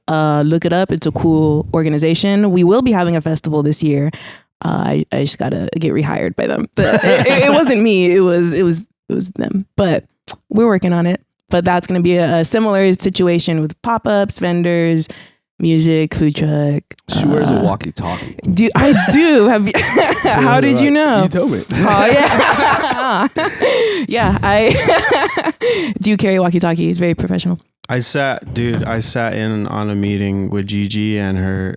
[SPEAKER 5] look it up. It's a cool organization. We will be having a festival this year. I just gotta get rehired by them. It wasn't me. It was them. But we're working on it. But that's gonna be a similar situation with pop-ups, vendors, music, food truck.
[SPEAKER 2] She wears a walkie-talkie.
[SPEAKER 5] I do. Have you, how did you know?
[SPEAKER 2] You told me.
[SPEAKER 5] Oh yeah, yeah. I do carry a walkie-talkie. It's very professional.
[SPEAKER 1] I sat in on a meeting with Gigi and her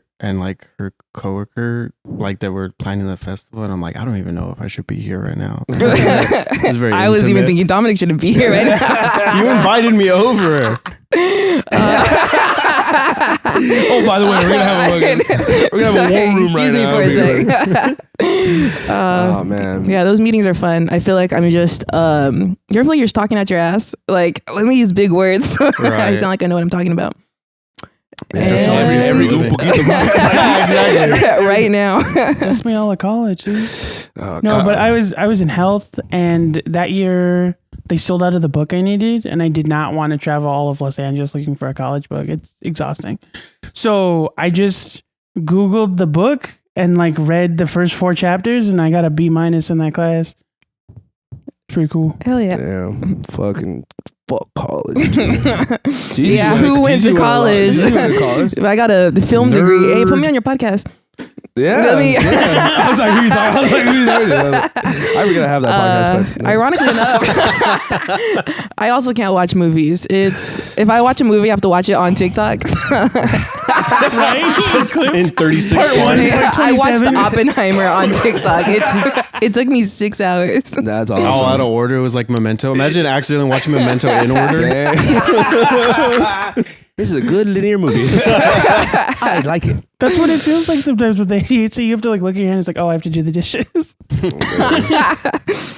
[SPEAKER 1] coworker, like that were planning the festival, and I'm like, I don't even know if I should be here right now. It was very
[SPEAKER 5] I was even
[SPEAKER 1] intimate.
[SPEAKER 5] thinking Dominic shouldn't be here right now.
[SPEAKER 1] You invited me over.
[SPEAKER 2] Oh, by the way, we're gonna have a war room
[SPEAKER 5] Excuse
[SPEAKER 2] right
[SPEAKER 5] me
[SPEAKER 2] now.
[SPEAKER 5] for a sec.
[SPEAKER 2] Oh man.
[SPEAKER 5] Yeah, those meetings are fun. I feel like I'm just you ever feel like you're just talking out your ass? Like, let me use big words. I
[SPEAKER 1] Right.
[SPEAKER 5] sound like I know what I'm talking about.
[SPEAKER 1] It's just
[SPEAKER 5] And-
[SPEAKER 2] every
[SPEAKER 1] living.
[SPEAKER 2] Exactly.
[SPEAKER 5] Right now.
[SPEAKER 3] That's me all at college, dude.
[SPEAKER 2] Oh,
[SPEAKER 3] No,
[SPEAKER 2] God.
[SPEAKER 3] but I was in health, and that year they sold out of the book I needed, and I did not want to travel all of Los Angeles looking for a college book. It's exhausting. So I just Googled the book and like read the first 4 chapters, and I got a B- in that class. Pretty cool.
[SPEAKER 5] Hell yeah.
[SPEAKER 2] Damn, fucking fuck college. Gigi
[SPEAKER 5] Yeah, who went to college? I got a film degree. Hey, put me on your podcast.
[SPEAKER 2] Yeah.
[SPEAKER 5] Let me-
[SPEAKER 2] I was like, who you talking? I was like, who you talking to? I was gonna have that podcast, but
[SPEAKER 5] Ironically enough, I also can't watch movies. If I watch a movie, I have to watch it on TikTok.
[SPEAKER 3] Right? Just clips.
[SPEAKER 1] In 36
[SPEAKER 3] Part one.
[SPEAKER 1] parts.
[SPEAKER 3] Like
[SPEAKER 5] I watched
[SPEAKER 3] 27.
[SPEAKER 5] Oppenheimer on TikTok. It took me 6 hours.
[SPEAKER 2] that's awesome.
[SPEAKER 1] All out of order was like Memento. Imagine accidentally watching Memento in order.
[SPEAKER 2] This is a good linear movie. I like it.
[SPEAKER 3] That's what it feels like sometimes with ADHD. You have to like look at your hand. It's like, oh, I have to do the dishes.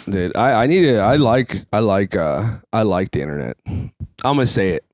[SPEAKER 2] Dude, I need it. I like the internet. I'm gonna say it.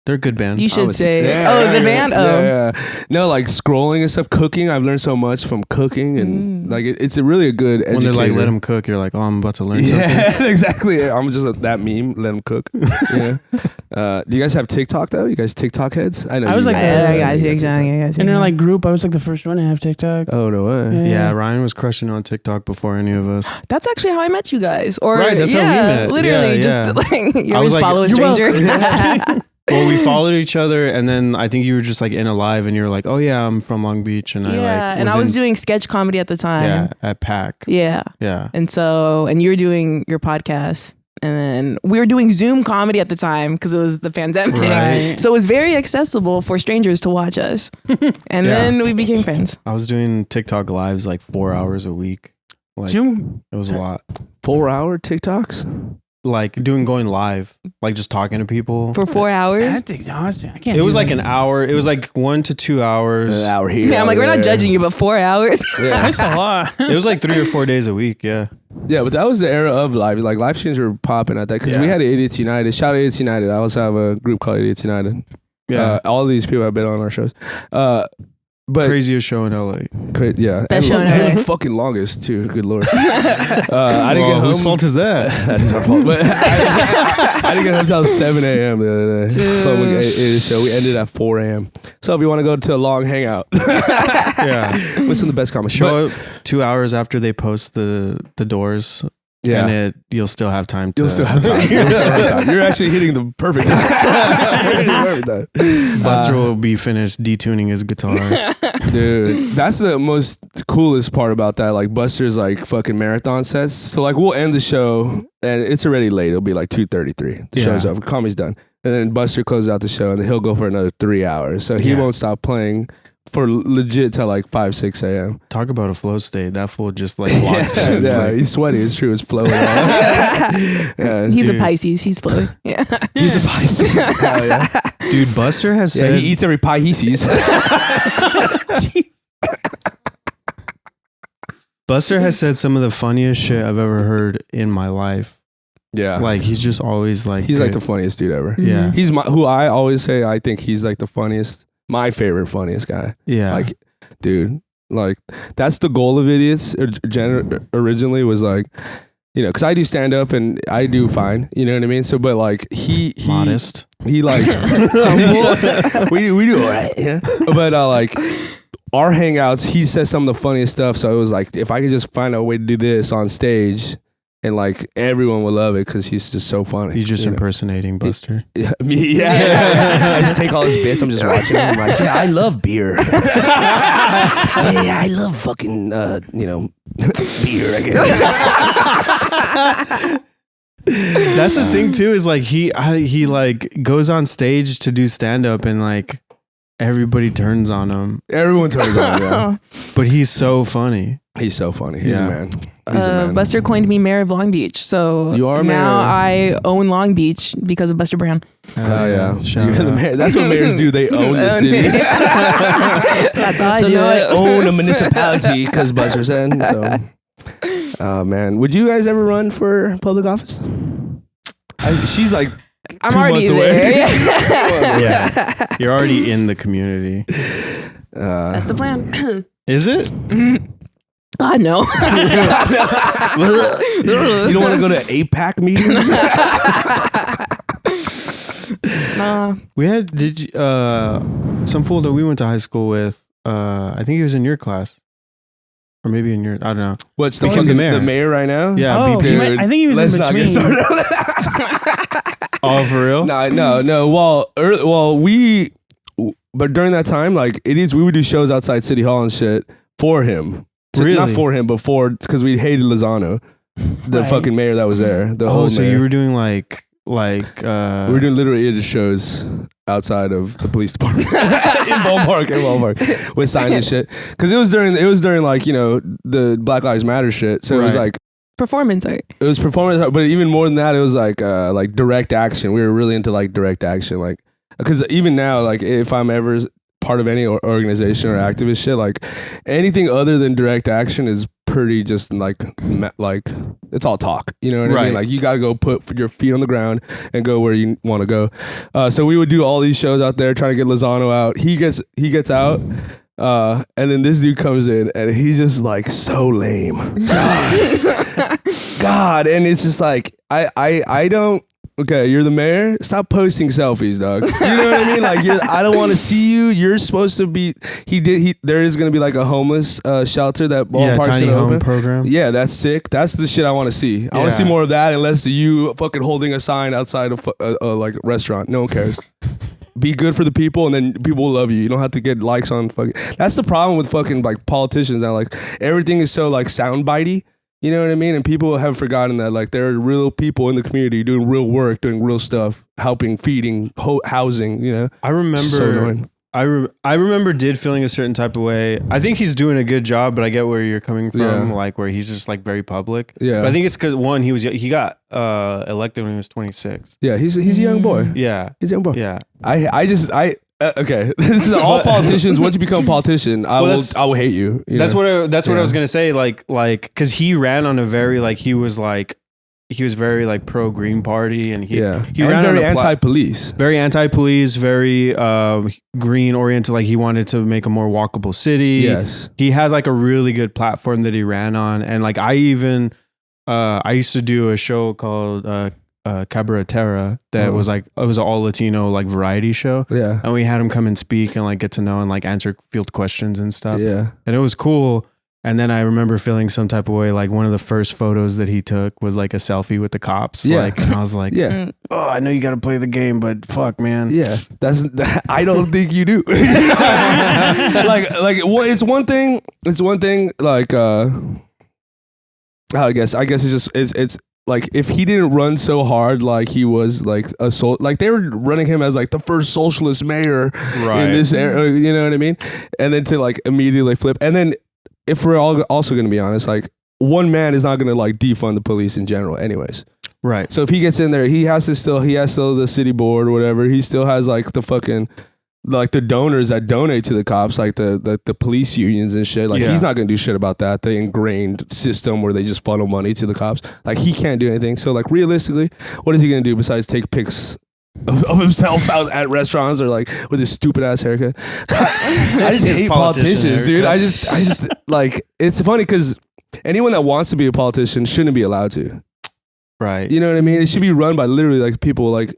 [SPEAKER 1] They're a good band.
[SPEAKER 5] You should
[SPEAKER 2] was-
[SPEAKER 5] say,
[SPEAKER 2] yeah,
[SPEAKER 5] oh, the band? Oh.
[SPEAKER 2] Yeah. No, like scrolling and stuff, cooking. I've learned so much from cooking, and like it's really a good
[SPEAKER 1] When
[SPEAKER 2] educator.
[SPEAKER 1] they're like, let them cook, you're like, oh, I'm about to learn something.
[SPEAKER 2] Yeah, exactly. I'm just that meme. Let them cook. Yeah. Do you guys have TikTok though? You guys TikTok heads? I know.
[SPEAKER 3] I was
[SPEAKER 2] you
[SPEAKER 3] like
[SPEAKER 2] guys
[SPEAKER 3] that.
[SPEAKER 2] do.
[SPEAKER 5] guys, TikTok.
[SPEAKER 3] In our like group, I was like the first one to have TikTok.
[SPEAKER 2] Oh no way.
[SPEAKER 1] Yeah, Ryan was crushing on TikTok before any of us.
[SPEAKER 5] That's actually how I met you guys. Or
[SPEAKER 1] Right, that's how we met.
[SPEAKER 5] Literally,
[SPEAKER 1] Yeah,
[SPEAKER 5] just
[SPEAKER 1] yeah.
[SPEAKER 5] like you
[SPEAKER 1] I was
[SPEAKER 5] always
[SPEAKER 1] like,
[SPEAKER 5] follow a
[SPEAKER 3] "You're
[SPEAKER 5] stranger.
[SPEAKER 1] Well, we followed each other, and then I think you were just like in a live, and you were like, "Oh yeah, I'm from Long Beach," and
[SPEAKER 5] I was doing sketch comedy at the time.
[SPEAKER 1] yeah at PAC.
[SPEAKER 5] Yeah.
[SPEAKER 1] Yeah,
[SPEAKER 5] And you were doing your podcast. And then we were doing Zoom comedy at the time because it was the pandemic.
[SPEAKER 3] Right.
[SPEAKER 5] So it was very accessible for strangers to watch us. And
[SPEAKER 1] Yeah.
[SPEAKER 5] then we became friends.
[SPEAKER 1] I was doing TikTok lives like 4 hours a week. Like
[SPEAKER 3] Zoom.
[SPEAKER 1] it was a lot.
[SPEAKER 2] 4-hour TikToks.
[SPEAKER 1] Like going live, like just talking to people.
[SPEAKER 5] For 4 hours.
[SPEAKER 3] That's exhausting. I can't.
[SPEAKER 1] It was
[SPEAKER 3] do
[SPEAKER 1] like
[SPEAKER 3] that.
[SPEAKER 1] an hour. It was like 1 to 2 hours.
[SPEAKER 2] An hour here.
[SPEAKER 5] Yeah, I'm like,
[SPEAKER 2] hour
[SPEAKER 5] we're not
[SPEAKER 2] there.
[SPEAKER 5] judging you, but 4 hours.
[SPEAKER 2] Yeah.
[SPEAKER 3] That's a lot.
[SPEAKER 1] It was like 3 or 4 days a week. Yeah.
[SPEAKER 2] Yeah, but that was the era of live. Like live streams were popping at that because we
[SPEAKER 1] Yeah.
[SPEAKER 2] had Idiots United. Shout out Idiots United. I also have a group called Idiots United.
[SPEAKER 1] Yeah.
[SPEAKER 2] All these people have been on our shows. But
[SPEAKER 1] Craziest show in LA.
[SPEAKER 2] yeah,
[SPEAKER 5] Best show in
[SPEAKER 2] and
[SPEAKER 5] LA.
[SPEAKER 2] fucking longest too. Good lord. I didn't get home.
[SPEAKER 1] Whose fault is that?
[SPEAKER 2] That is our fault. But I didn't get home until 7 a.m. the other day. So we ate the show. We ended at 4 a.m. So if you want to go to a long hangout,
[SPEAKER 1] Yeah.
[SPEAKER 2] with some of the best comics.
[SPEAKER 1] Show up 2 hours after they post the doors.
[SPEAKER 2] Yeah.
[SPEAKER 1] And you'll still have time to.
[SPEAKER 2] You'll still have time. You'll still have time. You're actually hitting the perfect time.
[SPEAKER 1] Buster will be finished detuning his guitar.
[SPEAKER 2] Dude, that's the most coolest part about that. Like Buster's like fucking marathon sets. So like we'll end the show and it's already late. It'll be like 2:33. The show's
[SPEAKER 1] Yeah.
[SPEAKER 2] over. Comedy's done. And then Buster closes out the show and then he'll go for another 3 hours. So he
[SPEAKER 1] Yeah.
[SPEAKER 2] won't stop playing for legit till like 5, 6 a.m.
[SPEAKER 1] Talk about a flow state. That fool just like walks in.
[SPEAKER 2] Yeah,
[SPEAKER 1] like-
[SPEAKER 2] he's sweaty. It's true. It's flowing. Yeah,
[SPEAKER 5] He's
[SPEAKER 1] Dude.
[SPEAKER 5] a Pisces. He's flowy. Yeah.
[SPEAKER 2] he's a Pisces. Hell yeah.
[SPEAKER 1] Dude, Buster has
[SPEAKER 2] Yeah,
[SPEAKER 1] said
[SPEAKER 2] he eats every pie he sees.
[SPEAKER 1] Buster has said some of the funniest shit I've ever heard in my life.
[SPEAKER 2] Yeah.
[SPEAKER 1] Like he's just always like
[SPEAKER 2] He's like the funniest dude ever.
[SPEAKER 1] Yeah.
[SPEAKER 2] He's who I always say I think he's like the funniest, my favorite funniest guy.
[SPEAKER 1] yeah.
[SPEAKER 2] Like, dude, like that's the goal of Idiots. Originally was like, you know, because I do stand up and I do fine. You know what I mean? So, but like he
[SPEAKER 1] modest.
[SPEAKER 2] He like we do all right. Yeah. But like our hangouts, he says some of the funniest stuff. So it was like if I could just find a way to do this on stage. And like everyone would love it because he's just so funny.
[SPEAKER 1] He's just
[SPEAKER 2] you know?
[SPEAKER 1] impersonating Buster.
[SPEAKER 2] Yeah, me, yeah. I just take all his bits. I'm just watching him. I'm like, yeah, I love beer. Yeah, I love fucking, beer. I guess.
[SPEAKER 1] That's the thing too. Is like he like goes on stage to do stand up and like everybody turns on him,
[SPEAKER 2] Everyone turns on. Yeah.
[SPEAKER 1] but he's so funny.
[SPEAKER 2] He's so funny. He's a
[SPEAKER 1] Yeah.
[SPEAKER 2] man. He's a man.
[SPEAKER 5] Buster coined me mayor of Long Beach, so
[SPEAKER 2] You are
[SPEAKER 5] now
[SPEAKER 2] mayor.
[SPEAKER 5] I own Long Beach because of Buster Brown.
[SPEAKER 2] Oh yeah,
[SPEAKER 1] Shout
[SPEAKER 2] you're the
[SPEAKER 1] out.
[SPEAKER 2] mayor. That's what mayors do. They own the city.
[SPEAKER 5] That's how I
[SPEAKER 2] So
[SPEAKER 5] do
[SPEAKER 2] now I
[SPEAKER 5] it.
[SPEAKER 2] own a municipality because Buster said so. Oh man, would you guys ever run for public office? She's like,
[SPEAKER 5] I'm
[SPEAKER 2] 2
[SPEAKER 5] already
[SPEAKER 2] months away.
[SPEAKER 5] there.
[SPEAKER 1] Yeah. You're already in the community.
[SPEAKER 5] That's the plan.
[SPEAKER 1] Is it?
[SPEAKER 5] God no.
[SPEAKER 2] you don't want to go to APAC meetings?
[SPEAKER 5] Nah.
[SPEAKER 1] We had some fool that we went to high school with. I think he was in your class, or maybe in your. I don't know.
[SPEAKER 2] What's the
[SPEAKER 1] Became
[SPEAKER 2] fucking
[SPEAKER 1] the mayor.
[SPEAKER 2] the mayor right now?
[SPEAKER 1] Yeah,
[SPEAKER 3] Oh,
[SPEAKER 1] BP.
[SPEAKER 3] he might- I think he was
[SPEAKER 2] Let's
[SPEAKER 3] in
[SPEAKER 2] not
[SPEAKER 3] between.
[SPEAKER 2] get started.
[SPEAKER 1] Oh, for real?
[SPEAKER 2] No. But during that time, like we would do shows outside City Hall and shit for him.
[SPEAKER 1] Really?
[SPEAKER 2] Not for him, but because we hated Lozano, the
[SPEAKER 3] Right.
[SPEAKER 2] fucking mayor that was there. The
[SPEAKER 1] Oh,
[SPEAKER 2] whole
[SPEAKER 1] so
[SPEAKER 2] mayor.
[SPEAKER 1] you were doing like
[SPEAKER 2] we were doing literally just shows outside of the police department in Baldwin Park with signs and shit. Because it was during like the Black Lives Matter shit. So it was
[SPEAKER 1] Right.
[SPEAKER 2] like
[SPEAKER 5] Performance art.
[SPEAKER 2] it was performance, but even more than that, it was like direct action. We were really into like direct action, like because even now, like if I'm ever part of any organization or activist shit, like anything other than direct action is pretty just like it's all talk. You know what I
[SPEAKER 1] Right.
[SPEAKER 2] mean? Like you got to go put your feet on the ground and go where you want to go. So we would do all these shows out there trying to get Lozano out. He gets out. And then this dude comes in and he's just like so lame. God. And it's just like I don't. Okay, you're the mayor. Stop posting selfies, dog. You know what I mean? Like, I don't want to see you. You're supposed to be. There is gonna be like a homeless shelter that Baldwin Park's
[SPEAKER 1] tiny
[SPEAKER 2] gonna
[SPEAKER 1] home
[SPEAKER 2] open.
[SPEAKER 1] program.
[SPEAKER 2] Yeah, that's sick. That's the shit I want to see. I want to see
[SPEAKER 1] Yeah.
[SPEAKER 2] more of that, and less of you fucking holding a sign outside of like a restaurant. No one cares. Be good for the people, and then people will love you. You don't have to get likes on fucking. That's the problem with fucking like politicians now. Like everything is so like soundbitey. You know what I mean? And people have forgotten that like there are real people in the community doing real work, doing real stuff, helping, feeding, housing. You know,
[SPEAKER 1] I remember.
[SPEAKER 2] So annoying.
[SPEAKER 1] I remember did feeling a certain type of way. I think he's doing a good job, but I get where you're coming from,
[SPEAKER 2] Yeah.
[SPEAKER 1] like where he's just like very public.
[SPEAKER 2] Yeah.
[SPEAKER 1] But I think it's because one, he got elected when he was 26.
[SPEAKER 2] Yeah, he's a young boy.
[SPEAKER 1] Yeah.
[SPEAKER 2] He's a young boy.
[SPEAKER 1] Yeah.
[SPEAKER 2] Okay. This is all politicians. Once you become a politician, I will hate you.
[SPEAKER 1] That's
[SPEAKER 2] know?
[SPEAKER 1] what I was gonna say. Like, because he ran on a very he was very like pro Green Party, and he
[SPEAKER 2] and
[SPEAKER 1] ran
[SPEAKER 2] very
[SPEAKER 1] on a
[SPEAKER 2] anti-police.
[SPEAKER 1] very anti-police, very green oriented. Like he wanted to make a more walkable city.
[SPEAKER 2] Yes.
[SPEAKER 1] He had like a really good platform that he ran on, and like I used to do a show called Cabaretera that was like it was an all Latino like variety show.
[SPEAKER 2] Yeah.
[SPEAKER 1] And we had him come and speak and like get to know and like answer field questions and stuff.
[SPEAKER 2] Yeah.
[SPEAKER 1] And it was cool. And then I remember feeling some type of way. Like one of the first photos that he took was like a selfie with the cops.
[SPEAKER 2] Yeah.
[SPEAKER 1] Like, and I was like,
[SPEAKER 2] Yeah.
[SPEAKER 1] oh, I know you got to play the game, but fuck, man.
[SPEAKER 2] Yeah. I don't think you do. It's one thing. It's one thing. Like, I guess it's like if he didn't run so hard, like he was like like they were running him as like the first socialist mayor in this era, you know what I mean? And then to like immediately flip, and then if we're all also going to be honest, like one man is not going to like defund the police in general, anyways.
[SPEAKER 1] Right.
[SPEAKER 2] So if he gets in there, he has still the city board or whatever. He still has like the fucking like the donors that donate to the cops, like the police unions and shit. Like he's not gonna do shit about that. The ingrained system where they just funnel money to the cops. Like he can't do anything. So like realistically, what is he gonna do besides take pics of himself out at restaurants or like with his stupid ass haircut? I just hate politicians, dude. I just like it's funny because anyone that wants to be a politician shouldn't be allowed to.
[SPEAKER 1] Right.
[SPEAKER 2] You know what I mean? It should be run by literally like people like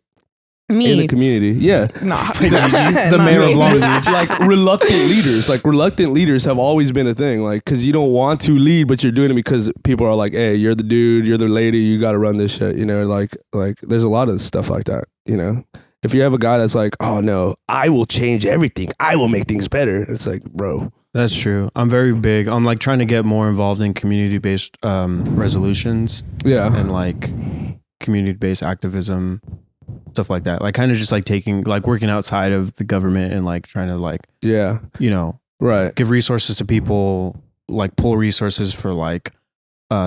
[SPEAKER 5] Me.
[SPEAKER 2] in the community. Yeah.
[SPEAKER 5] Nah.
[SPEAKER 1] the
[SPEAKER 5] Not
[SPEAKER 1] mayor
[SPEAKER 5] me.
[SPEAKER 1] of Long Beach.
[SPEAKER 2] Like reluctant leaders. Like reluctant leaders have always been a thing. Like, cause you don't want to lead, but you're doing it because people are like, hey, you're the dude, you're the lady, you got to run this shit. You know, like there's a lot of stuff like that. You know, if you have a guy that's like, oh no, I will change everything, I will make things better. It's like, bro.
[SPEAKER 1] That's true. I'm very big. I'm like trying to get more involved in community-based resolutions
[SPEAKER 2] Yeah.
[SPEAKER 1] and like community-based activism, stuff like that. Like kind of just like working outside of the government and like trying to like,
[SPEAKER 2] Yeah.
[SPEAKER 1] you know,
[SPEAKER 2] Right.
[SPEAKER 1] give resources to people like pull resources for like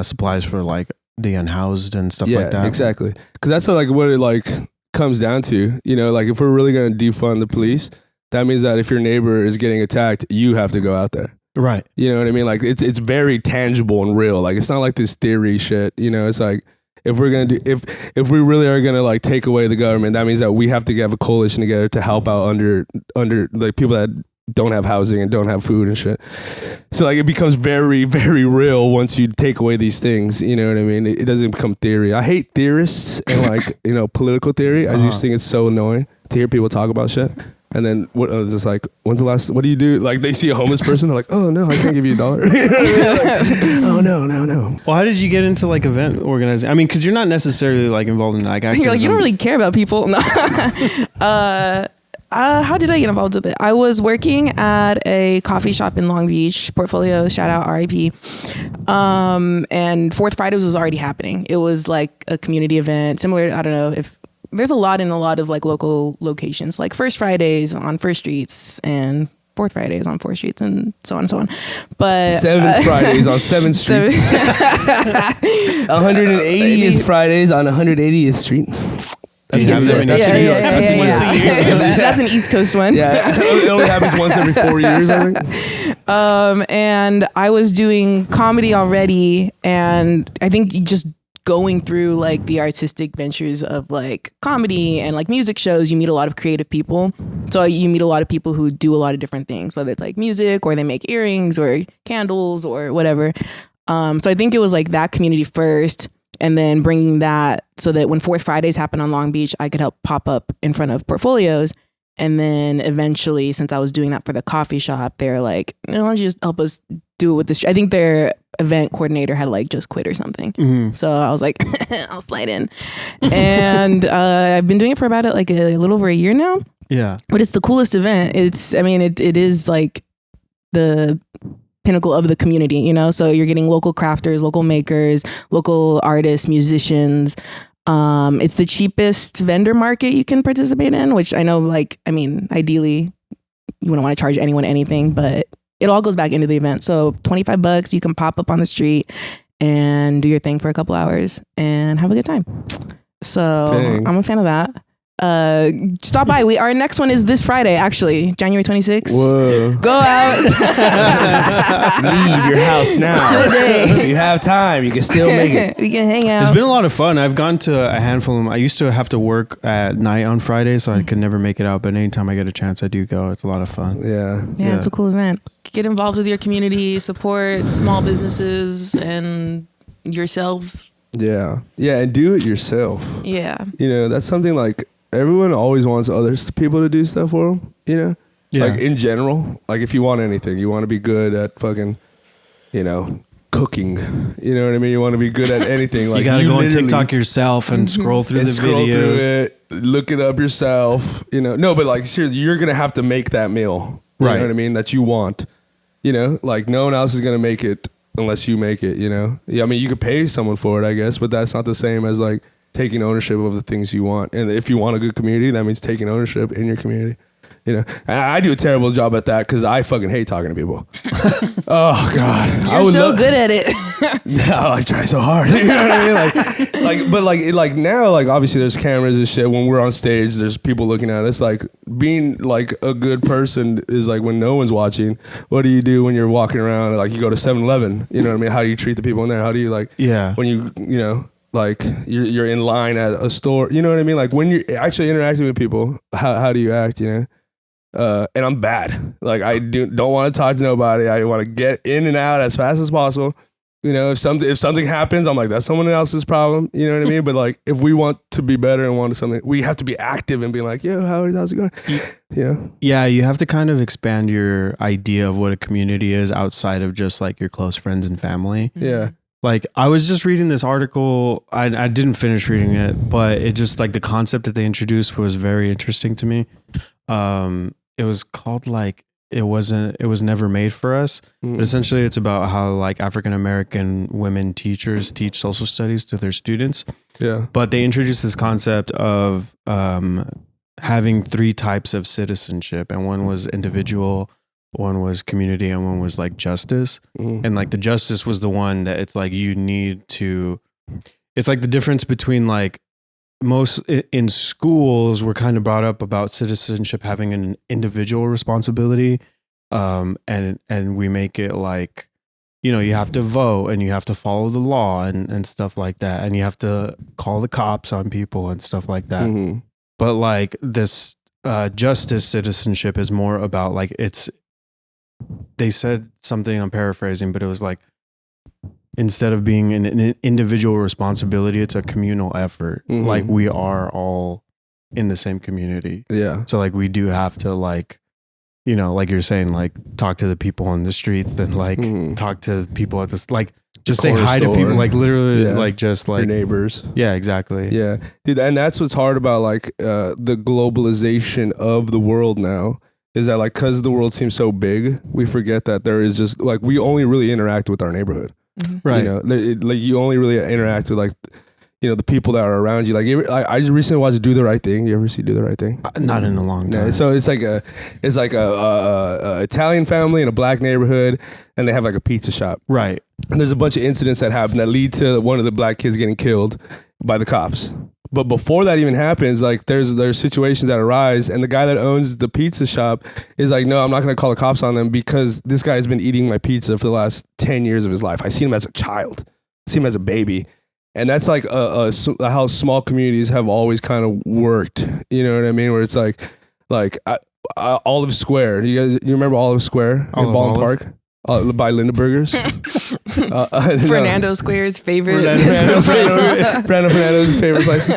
[SPEAKER 1] supplies for like the unhoused and stuff like that.
[SPEAKER 2] Exactly. Because that's like what it like comes down to. You know, like if we're really gonna defund the police, that means that if your neighbor is getting attacked, you have to go out there.
[SPEAKER 1] Right.
[SPEAKER 2] You know what I mean? Like it's very tangible and real. Like it's not like this theory shit. You know, it's like if we're gonna do if we really are gonna like take away the government, that means that we have to have a coalition together to help out under like people that don't have housing and don't have food and shit. So like it becomes very, very real once you take away these things. You know what I mean? It doesn't become theory. I hate theorists and like, you know, political theory. I just think it's so annoying to hear people talk about shit. And then what is this like? When's the last? What do you do? Like they see a homeless person, they're like, "Oh no, I can't give you $1." You know what I mean? Like, oh no.
[SPEAKER 1] Well, how did you get into like event organizing? I mean, because you're not necessarily like involved in like activism.
[SPEAKER 5] You're like, you don't really care about people. No. How did I get involved with it? I was working at a coffee shop in Long Beach, Portfolio, shout out RIP. And Fourth Fridays was already happening. It was like a community event, similar, I don't know if there's a lot of like local locations, like First Fridays on First Streets and Fourth Fridays on 4th Streets and so on and so on. But
[SPEAKER 2] 7th Fridays on 7th Streets. 180th Fridays on 180th Street.
[SPEAKER 1] That's
[SPEAKER 5] That's an East Coast one.
[SPEAKER 2] Yeah, it only happens once every 4 years, I think.
[SPEAKER 5] And I was doing comedy already, and I think just going through like the artistic ventures of like comedy and like music shows, you meet a lot of creative people. So you meet a lot of people who do a lot of different things, whether it's like music or they make earrings or candles or whatever. So I think it was like that community first, and then bringing that so that when Fourth Fridays happen on Long Beach, I could help pop up in front of portfolios. And then eventually, since I was doing that for the coffee shop, they're like, why don't you just help us do it with this? I think their event coordinator had like just quit or something. Mm-hmm. So I was like, I'll slide in. And I've been doing it for about like a little over a year now.
[SPEAKER 1] Yeah.
[SPEAKER 5] But it's the coolest event. It is like the pinnacle of the community, you know? So you're getting local crafters, local makers, local artists, musicians. It's the cheapest vendor market you can participate in, which I know, like, I mean, ideally you wouldn't want to charge anyone anything, but it all goes back into the event. So $25, you can pop up on the street and do your thing for a couple hours and have a good time. So
[SPEAKER 2] Dang.
[SPEAKER 5] I'm a fan of that. Stop by. Our next one is this Friday, actually, January 26th.
[SPEAKER 2] Whoa.
[SPEAKER 5] Go out.
[SPEAKER 2] Leave your house now.
[SPEAKER 5] Today.
[SPEAKER 2] You have time. You can still make it.
[SPEAKER 5] We can hang out.
[SPEAKER 1] It's been a lot of fun. I've gone to a handful of them. I used to have to work at night on Friday, so I could never make it out. But anytime I get a chance, I do go. It's a lot of fun.
[SPEAKER 5] Yeah, it's a cool event. Get involved with your community, support small businesses and yourselves.
[SPEAKER 2] Yeah, and do it yourself.
[SPEAKER 5] Yeah.
[SPEAKER 2] You know, that's something like everyone always wants others people to do stuff for them, you know?
[SPEAKER 1] Yeah.
[SPEAKER 2] Like in general, like if you want anything, you want to be good at fucking, you know, cooking. You know what I mean? You want to be good at anything. Like
[SPEAKER 1] you gotta go on TikTok yourself and scroll through the
[SPEAKER 2] scroll
[SPEAKER 1] videos.
[SPEAKER 2] through it, look it up yourself. You know, no, but like seriously, you're gonna have to make that meal. You
[SPEAKER 1] Right.
[SPEAKER 2] know what I mean? That you want. You know, like no one else is gonna make it unless you make it. You know? Yeah, I mean, you could pay someone for it, I guess, but that's not the same as like taking ownership of the things you want. And if you want a good community, that means taking ownership in your community. You know, and I do a terrible job at that because I fucking hate talking to people. Oh God,
[SPEAKER 5] You're so good at it.
[SPEAKER 2] No, I try so hard. You know what I mean? Like now, like obviously there's cameras and shit. When we're on stage, there's people looking at us. Like being like a good person is like when no one's watching. What do you do when you're walking around? Like you go to 7-Eleven. You know what I mean? How do you treat the people in there? How do you like?
[SPEAKER 1] Yeah.
[SPEAKER 2] When you know. Like you're in line at a store, you know what I mean? Like when you're actually interacting with people, how do you act? You know, and I'm bad. Like I don't want to talk to nobody. I want to get in and out as fast as possible. You know, if something happens, I'm like that's someone else's problem. You know what I mean? But like if we want to be better and want something, we have to be active and be like, yo, how's it going? You know? Yeah,
[SPEAKER 1] you have to kind of expand your idea of what a community is outside of just like your close friends and family.
[SPEAKER 2] Yeah.
[SPEAKER 1] Like I was just reading this article. I didn't finish reading it, but it just like the concept that they introduced was very interesting to me. It was called like it was never made for us. But essentially it's about how like African American women teachers teach social studies to their students.
[SPEAKER 2] Yeah.
[SPEAKER 1] But they introduced this concept of having 3 types of citizenship, and one was individual, one was community, and one was like justice. And like the justice was the one that it's like you need to. It's like the difference between like most in schools we're kind of brought up about citizenship having an individual responsibility, and we make it like, you know, you have to vote and you have to follow the law and stuff like that, and you have to call the cops on people and stuff like that. But like this justice citizenship is more about like they said something, I'm paraphrasing, but it was like instead of being an individual responsibility, it's a communal effort. Like we are all in the same community.
[SPEAKER 2] Yeah.
[SPEAKER 1] So like we do have to like, you know, like you're saying, like talk to the people on the streets, then like talk to people at this, like just say hi to people, like literally like just like
[SPEAKER 2] your neighbors.
[SPEAKER 1] Yeah, exactly.
[SPEAKER 2] Yeah. Dude, and that's what's hard about like the globalization of the world now. Is that like, cause the world seems so big, we forget that there is just like, we only really interact with our neighborhood.
[SPEAKER 1] Right.
[SPEAKER 2] You know, like you only really interact with like, you know, the people that are around you. Like I just recently watched Do the Right Thing. You ever see Do the Right Thing?
[SPEAKER 1] Not in a long time.
[SPEAKER 2] No, so it's like a Italian family in a black neighborhood, and they have like a pizza shop.
[SPEAKER 1] Right.
[SPEAKER 2] And there's a bunch of incidents that happen that lead to one of the black kids getting killed by the cops. But before that even happens, like there's situations that arise, and the guy that owns the pizza shop is like, no, I'm not going to call the cops on them because this guy has been eating my pizza for the last 10 years of his life. I seen him as a child, I seen him as a baby. And that's like how small communities have always kind of worked. You know what I mean? Where it's like Olive Square. You remember Olive Square in Baldwin Park? By Linda Burgers.
[SPEAKER 5] Fernando Square's favorite.
[SPEAKER 2] Fernando's favorite place.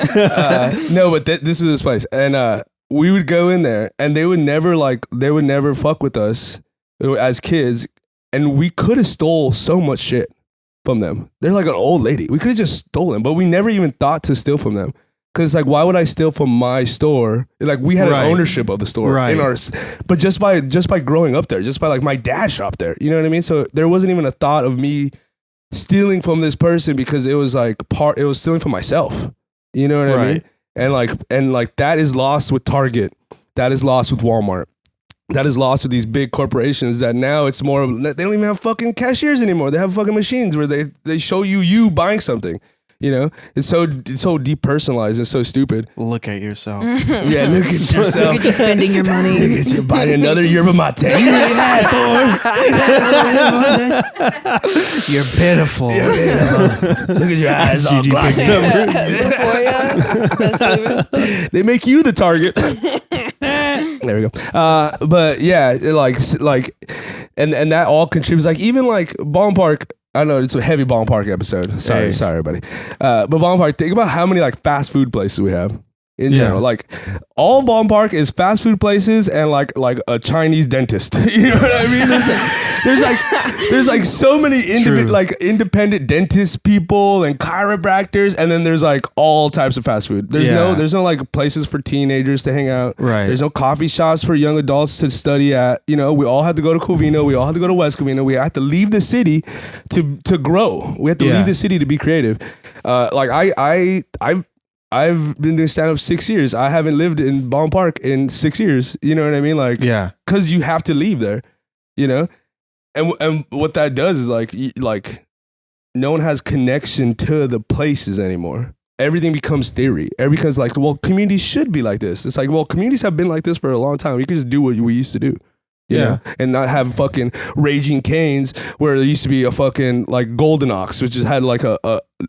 [SPEAKER 2] No, but this is this place, and we would go in there, and they would never fuck with us as kids, and we could have stole so much shit from them. They're like an old lady. We could have just stolen, but we never even thought to steal from them. Cause like, why would I steal from my store? Like we had an ownership of the store in our, but just by growing up there, just by like my dad shopped there, you know what I mean? So there wasn't even a thought of me stealing from this person because it was like it was stealing from myself. You know what I mean? And like that is lost with Target. That is lost with Walmart. That is lost with these big corporations that now it's more of, they don't even have fucking cashiers anymore. They have fucking machines where they show you buying something. You know, it's so depersonalized and so stupid.
[SPEAKER 1] Look at yourself.
[SPEAKER 2] Yeah, look at yourself.
[SPEAKER 5] Look at you spending your money.
[SPEAKER 2] Look at you buying another yerba mate. You really had for.
[SPEAKER 1] You're pitiful.
[SPEAKER 2] Look at your eyes all glassy. They make you the target. There we go. But yeah, like, and that all contributes. Like even like Baldwin Park. I know it's a heavy Baldwin Park episode. Sorry, everybody. But Baldwin Park, think about how many like fast food places we have in general. Like all Baldwin Park is fast food places and like a Chinese dentist. You know what I mean? There's like so many independent dentist people and chiropractors, and then there's like all types of fast food. There's no like places for teenagers to hang out.
[SPEAKER 1] Right.
[SPEAKER 2] There's no coffee shops for young adults to study at. You know, we all have to go to Covina. We all have to go to West Covina. We have to leave the city to grow. We have to leave the city to be creative. Like I've been doing stand-up 6 years. I haven't lived in Baldwin Park in 6 years. You know what I mean? Like, because you have to leave there, you know? And what that does is like no one has connection to the places anymore. Everything becomes theory. Everything's like, well, communities should be like this. It's like, well, communities have been like this for a long time. We can just do what we used to do. You know? And not have fucking Raging Canes where there used to be a fucking like Golden Ox, which just had like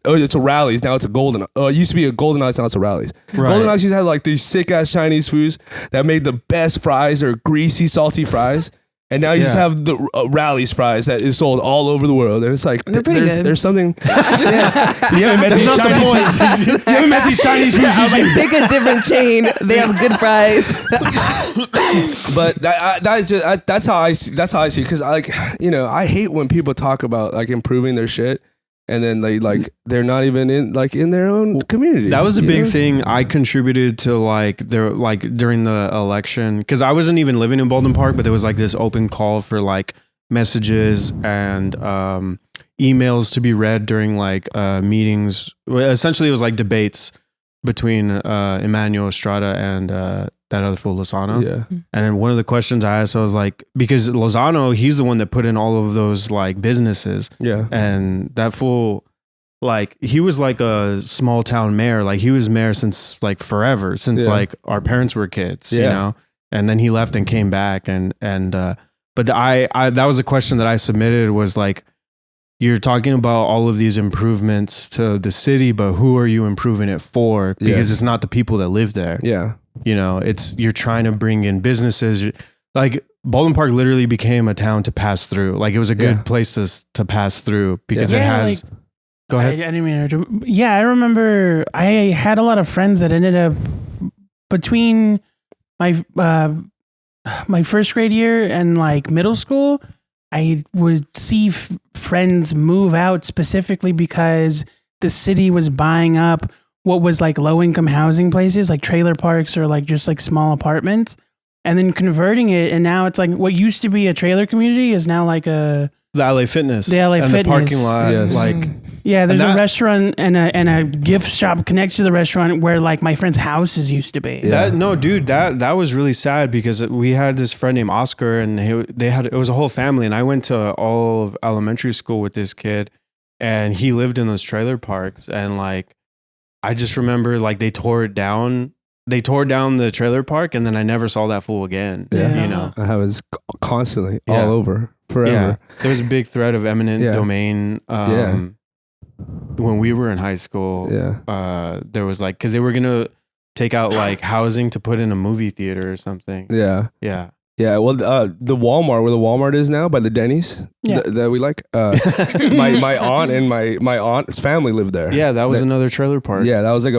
[SPEAKER 2] it's a Rallies, now it's a Golden Ox. It used to be a Golden Ox, now it's a Rallies. Golden Ox used to have like these sick ass Chinese foods that made the best fries or greasy, salty fries. And now you just have the Rallies fries that is sold all over the world. And it's like, there's something. You haven't met these Chinese foods. You haven't met these Chinese foods.
[SPEAKER 5] I was like, pick a different chain. They have good fries.
[SPEAKER 2] But that's how I see it. Because I hate when people talk about like improving their shit. And then they're not even in their own community.
[SPEAKER 1] That was a big thing I contributed to during the election, because I wasn't even living in Baldwin Park, but there was like this open call for like messages and emails to be read during like meetings. Essentially, it was like debates between Emmanuel Estrada and that other fool Lozano.
[SPEAKER 2] Yeah.
[SPEAKER 1] And then one of the questions I asked, I was like, because Lozano, he's the one that put in all of those like businesses,
[SPEAKER 2] Yeah.
[SPEAKER 1] and that fool, like, he was like a small town mayor. Like, he was mayor since like forever, since like our parents were kids, you know. And then he left and came back, but I that was a question that I submitted, was like, you're talking about all of these improvements to the city, but who are you improving it for? Because it's not the people that live there.
[SPEAKER 2] Yeah.
[SPEAKER 1] You know, you're trying to bring in businesses. Like, Baldwin Park literally became a town to pass through. Like, it was a good place to pass through because it has.
[SPEAKER 3] Like,
[SPEAKER 1] go ahead.
[SPEAKER 3] I didn't mean to. Yeah, I remember I had a lot of friends that ended up between my first grade year and like middle school. I would see friends move out specifically because the city was buying up what was like low income housing places, like trailer parks or like just like small apartments, and then converting it. And now it's like what used to be a trailer community is now like the
[SPEAKER 1] LA Fitness.
[SPEAKER 3] The LA
[SPEAKER 1] and
[SPEAKER 3] Fitness.
[SPEAKER 1] the parking lot.
[SPEAKER 2] Yes.
[SPEAKER 1] Like,
[SPEAKER 3] yeah, there's
[SPEAKER 1] And
[SPEAKER 3] a
[SPEAKER 1] that-
[SPEAKER 3] restaurant and a gift shop connects to the restaurant where like my friend's houses used to be.
[SPEAKER 2] Yeah.
[SPEAKER 1] That was really sad because we had this friend named Oscar, and it was a whole family, and I went to all of elementary school with this kid, and he lived in those trailer parks, and like, I just remember like they tore it down. They tore down the trailer park, and then I never saw that fool again.
[SPEAKER 3] Yeah.
[SPEAKER 1] You know.
[SPEAKER 2] I was constantly
[SPEAKER 1] Yeah.
[SPEAKER 2] all over forever.
[SPEAKER 1] Yeah, there was a big threat of eminent domain. When we were in high school, there was like, because they were gonna take out like housing to put in a movie theater or something.
[SPEAKER 2] Yeah.
[SPEAKER 1] Yeah.
[SPEAKER 2] Yeah, well, the Walmart, where the Walmart is now, by the Denny's,
[SPEAKER 3] Yeah.
[SPEAKER 2] that we like. My aunt and my aunt's family lived there.
[SPEAKER 1] Yeah, that was another trailer park.
[SPEAKER 2] Yeah, that was like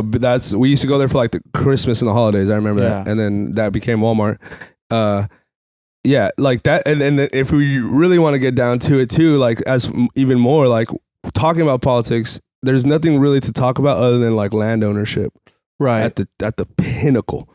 [SPEAKER 2] we used to go there for like the Christmas and the holidays. I remember that,
[SPEAKER 1] Yeah.
[SPEAKER 2] and then that became Walmart. Yeah, like that, and then if we really want to get down to it too, like even more like talking about politics, there's nothing really to talk about other than like land ownership
[SPEAKER 1] Right.
[SPEAKER 2] at the pinnacle.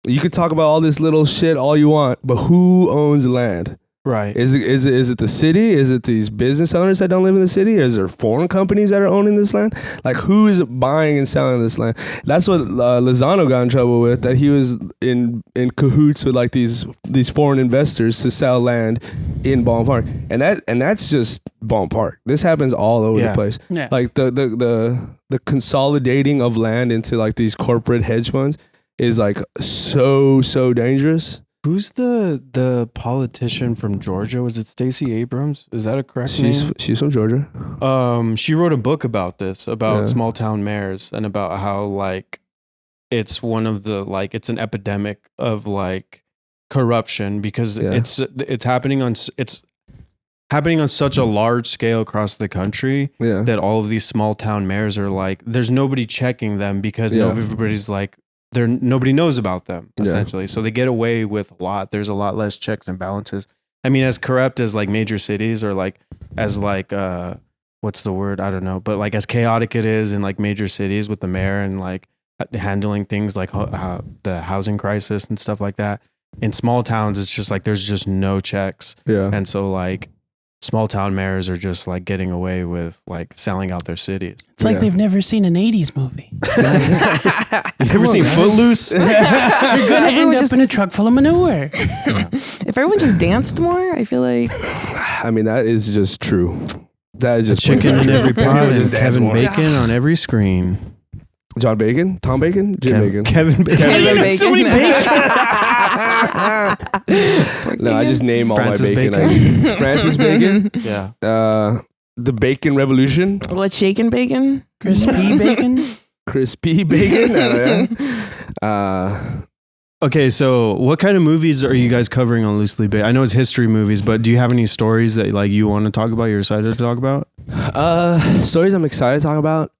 [SPEAKER 2] You could talk about all this little shit all you want, but who owns land?
[SPEAKER 1] Right.
[SPEAKER 2] Is it the city? Is it these business owners that don't live in the city? Is there foreign companies that are owning this land? Like, who is buying and selling this land? That's what Lozano got in trouble with, that he was in cahoots with like these foreign investors to sell land in Baldwin Park. And that's just Baldwin Park. This happens all over the place.
[SPEAKER 3] Yeah.
[SPEAKER 2] Like the consolidating of land into like these corporate hedge funds is like so dangerous.
[SPEAKER 1] Who's the politician from Georgia? Was it Stacey Abrams? Is that a correct name?
[SPEAKER 2] She's from Georgia.
[SPEAKER 1] She wrote a book about this, about
[SPEAKER 2] Yeah.
[SPEAKER 1] small town mayors, and about how like it's one of the like it's an epidemic of like corruption because
[SPEAKER 2] Yeah.
[SPEAKER 1] it's happening on such a large scale across the country
[SPEAKER 2] Yeah.
[SPEAKER 1] that all of these small town mayors are like, there's nobody checking them because
[SPEAKER 2] Yeah.
[SPEAKER 1] everybody's like, nobody knows about them
[SPEAKER 2] Yeah.
[SPEAKER 1] essentially. So they get away with a lot. There's a lot less checks and balances. I mean, as corrupt as like major cities or like as like what's the word? I don't know. But like as chaotic it is in like major cities with the mayor and like handling things like the housing crisis and stuff like that. In small towns, it's just like there's just no checks.
[SPEAKER 2] Yeah.
[SPEAKER 1] And so like small town mayors are just like getting away with like selling out their cities.
[SPEAKER 3] It's like
[SPEAKER 2] Yeah.
[SPEAKER 3] they've never seen an 80s movie.
[SPEAKER 1] You ever seen Footloose?
[SPEAKER 3] You're gonna end
[SPEAKER 5] Everyone's
[SPEAKER 3] up
[SPEAKER 5] just
[SPEAKER 3] in a truck full of manure.
[SPEAKER 5] If everyone just danced more, I feel like
[SPEAKER 2] I mean, that is just true. That is just
[SPEAKER 1] Chicken in
[SPEAKER 2] true.
[SPEAKER 1] every pot
[SPEAKER 2] People
[SPEAKER 1] and
[SPEAKER 2] just dance
[SPEAKER 1] Kevin
[SPEAKER 2] more.
[SPEAKER 1] Bacon on every screen.
[SPEAKER 2] John Bacon? Tom Bacon? Jim Bacon?
[SPEAKER 1] Kevin Bacon.
[SPEAKER 5] Kevin Bacon.
[SPEAKER 3] So many
[SPEAKER 2] No, I just name all
[SPEAKER 1] Francis
[SPEAKER 2] my bacon.
[SPEAKER 1] Bacon.
[SPEAKER 2] Francis Bacon.
[SPEAKER 1] Yeah.
[SPEAKER 2] The Bacon Revolution.
[SPEAKER 5] What's shaken bacon?
[SPEAKER 3] Crispy bacon.
[SPEAKER 2] Crispy Bacon.
[SPEAKER 1] Okay, so what kind of movies are you guys covering on Loosely Based? I know it's history movies, but do you have any stories that like you want to talk about? You're excited to talk about?
[SPEAKER 2] Stories I'm excited to talk about.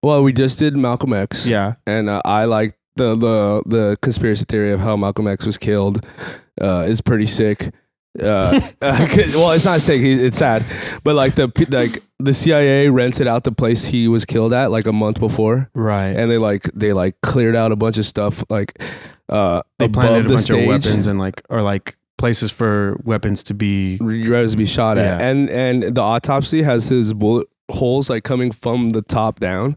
[SPEAKER 2] Well, we just did Malcolm X.
[SPEAKER 1] Yeah.
[SPEAKER 2] And I like the conspiracy theory of how Malcolm X was killed. Is pretty sick. Well, it's not sick. It's sad, but like the CIA rented out the place he was killed at like a month before,
[SPEAKER 1] Right.
[SPEAKER 2] and they cleared out a bunch of stuff like
[SPEAKER 1] They
[SPEAKER 2] above
[SPEAKER 1] planted a
[SPEAKER 2] the
[SPEAKER 1] bunch
[SPEAKER 2] stage.
[SPEAKER 1] of weapons and like places for weapons to be.
[SPEAKER 2] ready to be shot at,
[SPEAKER 1] Yeah.
[SPEAKER 2] and the autopsy has his bullet holes like coming from the top down.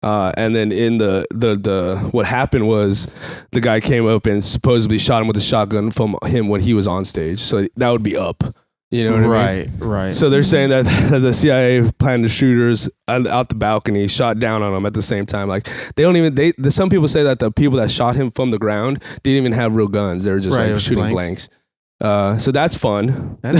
[SPEAKER 2] And then in the what happened was the guy came up and supposedly shot him with a shotgun from him when he was on stage. So that would be up. You know what I mean?
[SPEAKER 1] Right.
[SPEAKER 2] So they're saying that the CIA planned the shooters out the balcony, shot down on him at the same time. Like some people say that the people that shot him from the ground didn't even have real guns. They were just like shooting blanks. So that's fun. That's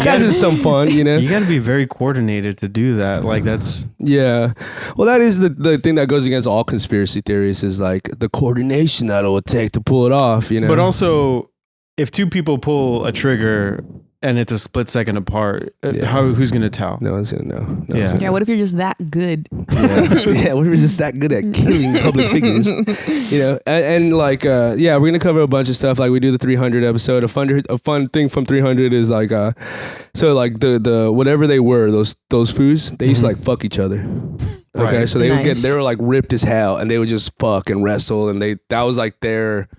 [SPEAKER 2] just some fun, you know.
[SPEAKER 1] You got to be very coordinated to do that. Like that's
[SPEAKER 2] yeah. Well, that is the thing that goes against all conspiracy theories is like the coordination that it would take to pull it off, you know.
[SPEAKER 1] But also, if two people pull a trigger and it's a split second apart, who's gonna tell?
[SPEAKER 2] No one's gonna know.
[SPEAKER 5] Yeah. What if you're just that good?
[SPEAKER 2] Yeah. What if you're just that good at killing public figures? You know, and like, we're gonna cover a bunch of stuff. Like we do the 300 episode. A fun thing from 300 is like, so like the whatever they were, those foos, they used to like fuck each other. Okay, so they they were like ripped as hell, and they would just fuck and wrestle, and that was like their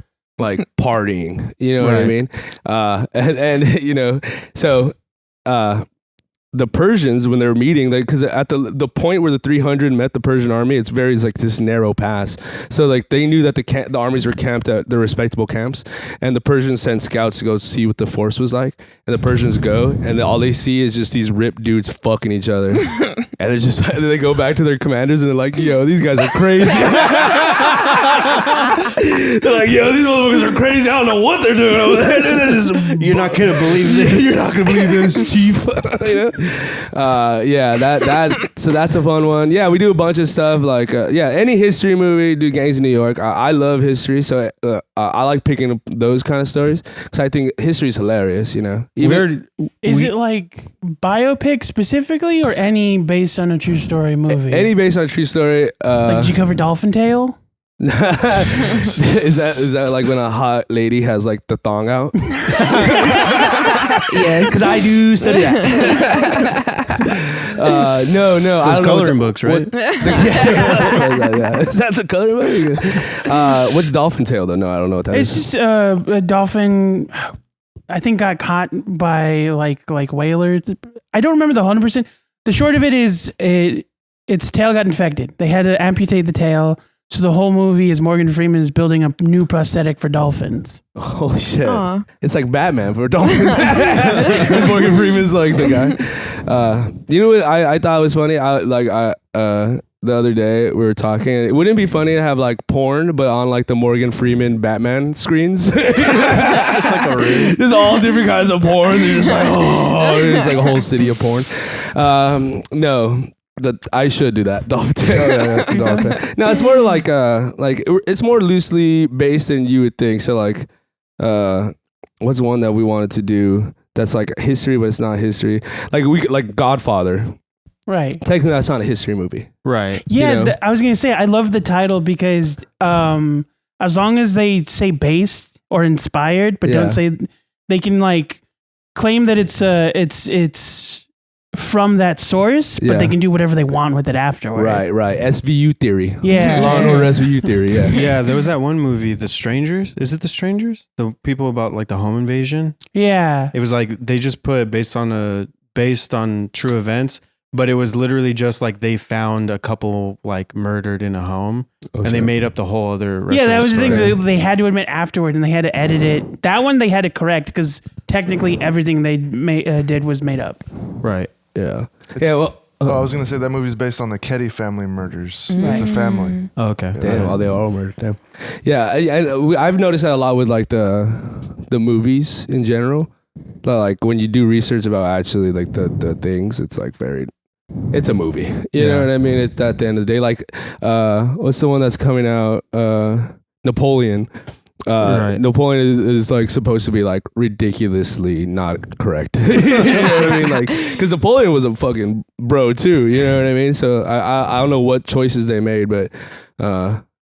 [SPEAKER 2] like partying, you know what I mean? And you know, so the Persians, when they were meeting, because at the point where the 300 met the Persian army, it's like this narrow pass. So like they knew that the armies were camped at the respectable camps, and the Persians sent scouts to go see what the force was like. And the Persians go, and all they see is just these ripped dudes fucking each other. And they're just they go back to their commanders, and they're like, "Yo, these guys are crazy." They're like, "Yo, these motherfuckers are crazy. I don't know what they're doing over there. They're just,
[SPEAKER 1] You're not gonna believe this.
[SPEAKER 2] You're not gonna believe this, chief." You know? So that's a fun one. Yeah, we do a bunch of stuff like any history movie. Do Gangs of New York. I love history, so I like picking up those kind of stories because I think history is hilarious. You know,
[SPEAKER 3] is it like biopic specifically or any based on a true story movie?
[SPEAKER 2] Any based on a true story.
[SPEAKER 3] Like, did you cover Dolphin Tale?
[SPEAKER 2] Is that like when a hot lady has like the thong out?
[SPEAKER 5] Yes,
[SPEAKER 2] because I do study that. No,
[SPEAKER 1] those coloring books, right?
[SPEAKER 2] Is that the coloring book? What's Dolphin Tale though? No, I don't know what that is.
[SPEAKER 3] It's just a dolphin. I think got caught by like whalers. I don't remember the 100%. The short of it is its tail got infected. They had to amputate the tail. So the whole movie is Morgan Freeman is building a new prosthetic for dolphins.
[SPEAKER 2] Holy shit.
[SPEAKER 5] Aww.
[SPEAKER 2] It's like Batman for dolphins. Morgan Freeman's like the guy. You know what I thought was funny? The other day we were talking. It wouldn't be funny to have like porn, but on like the Morgan Freeman Batman screens. Just like a room. There's all different kinds of porn. They're just like, it's like a whole city of porn. No. I should do that. No, it's more like it's more loosely based than you would think. So like, what's one that we wanted to do that's like history, but it's not history? Like Godfather.
[SPEAKER 3] Right.
[SPEAKER 2] Technically, that's not a history movie.
[SPEAKER 1] Right.
[SPEAKER 3] Yeah,
[SPEAKER 2] you know?
[SPEAKER 3] I was gonna say I love the title because as long as they say based or inspired, but don't say, they can like claim that it's from that source, but they can do whatever they want with it afterward.
[SPEAKER 2] Right. SVU theory.
[SPEAKER 3] Yeah.
[SPEAKER 2] Law and Order SVU theory. Yeah.
[SPEAKER 1] Yeah, there was that one movie, The Strangers. Is it The Strangers? The people about like the home invasion.
[SPEAKER 3] Yeah.
[SPEAKER 1] It was like they just put based on true events, but it was literally just like they found a couple like murdered in a home, and they made up the whole other.
[SPEAKER 3] Yeah, that was the thing. They had to admit afterward, and they had to edit it. That one they had to correct because technically everything they did was made up.
[SPEAKER 1] Right.
[SPEAKER 2] Yeah.
[SPEAKER 6] I was gonna say that movie's based on the Ketty family murders. It's a family.
[SPEAKER 1] Oh, okay.
[SPEAKER 2] Damn, they are all murdered. Damn. Yeah, I've noticed that a lot with like the movies in general. Like when you do research about actually like the things, it's like it's a movie. You know what I mean? It's at the end of the day. Like, what's the one that's coming out? Napoleon. Napoleon is like supposed to be like ridiculously not correct. You know what I mean? Like, because Napoleon was a fucking bro too. You know what I mean? So I don't know what choices they made, but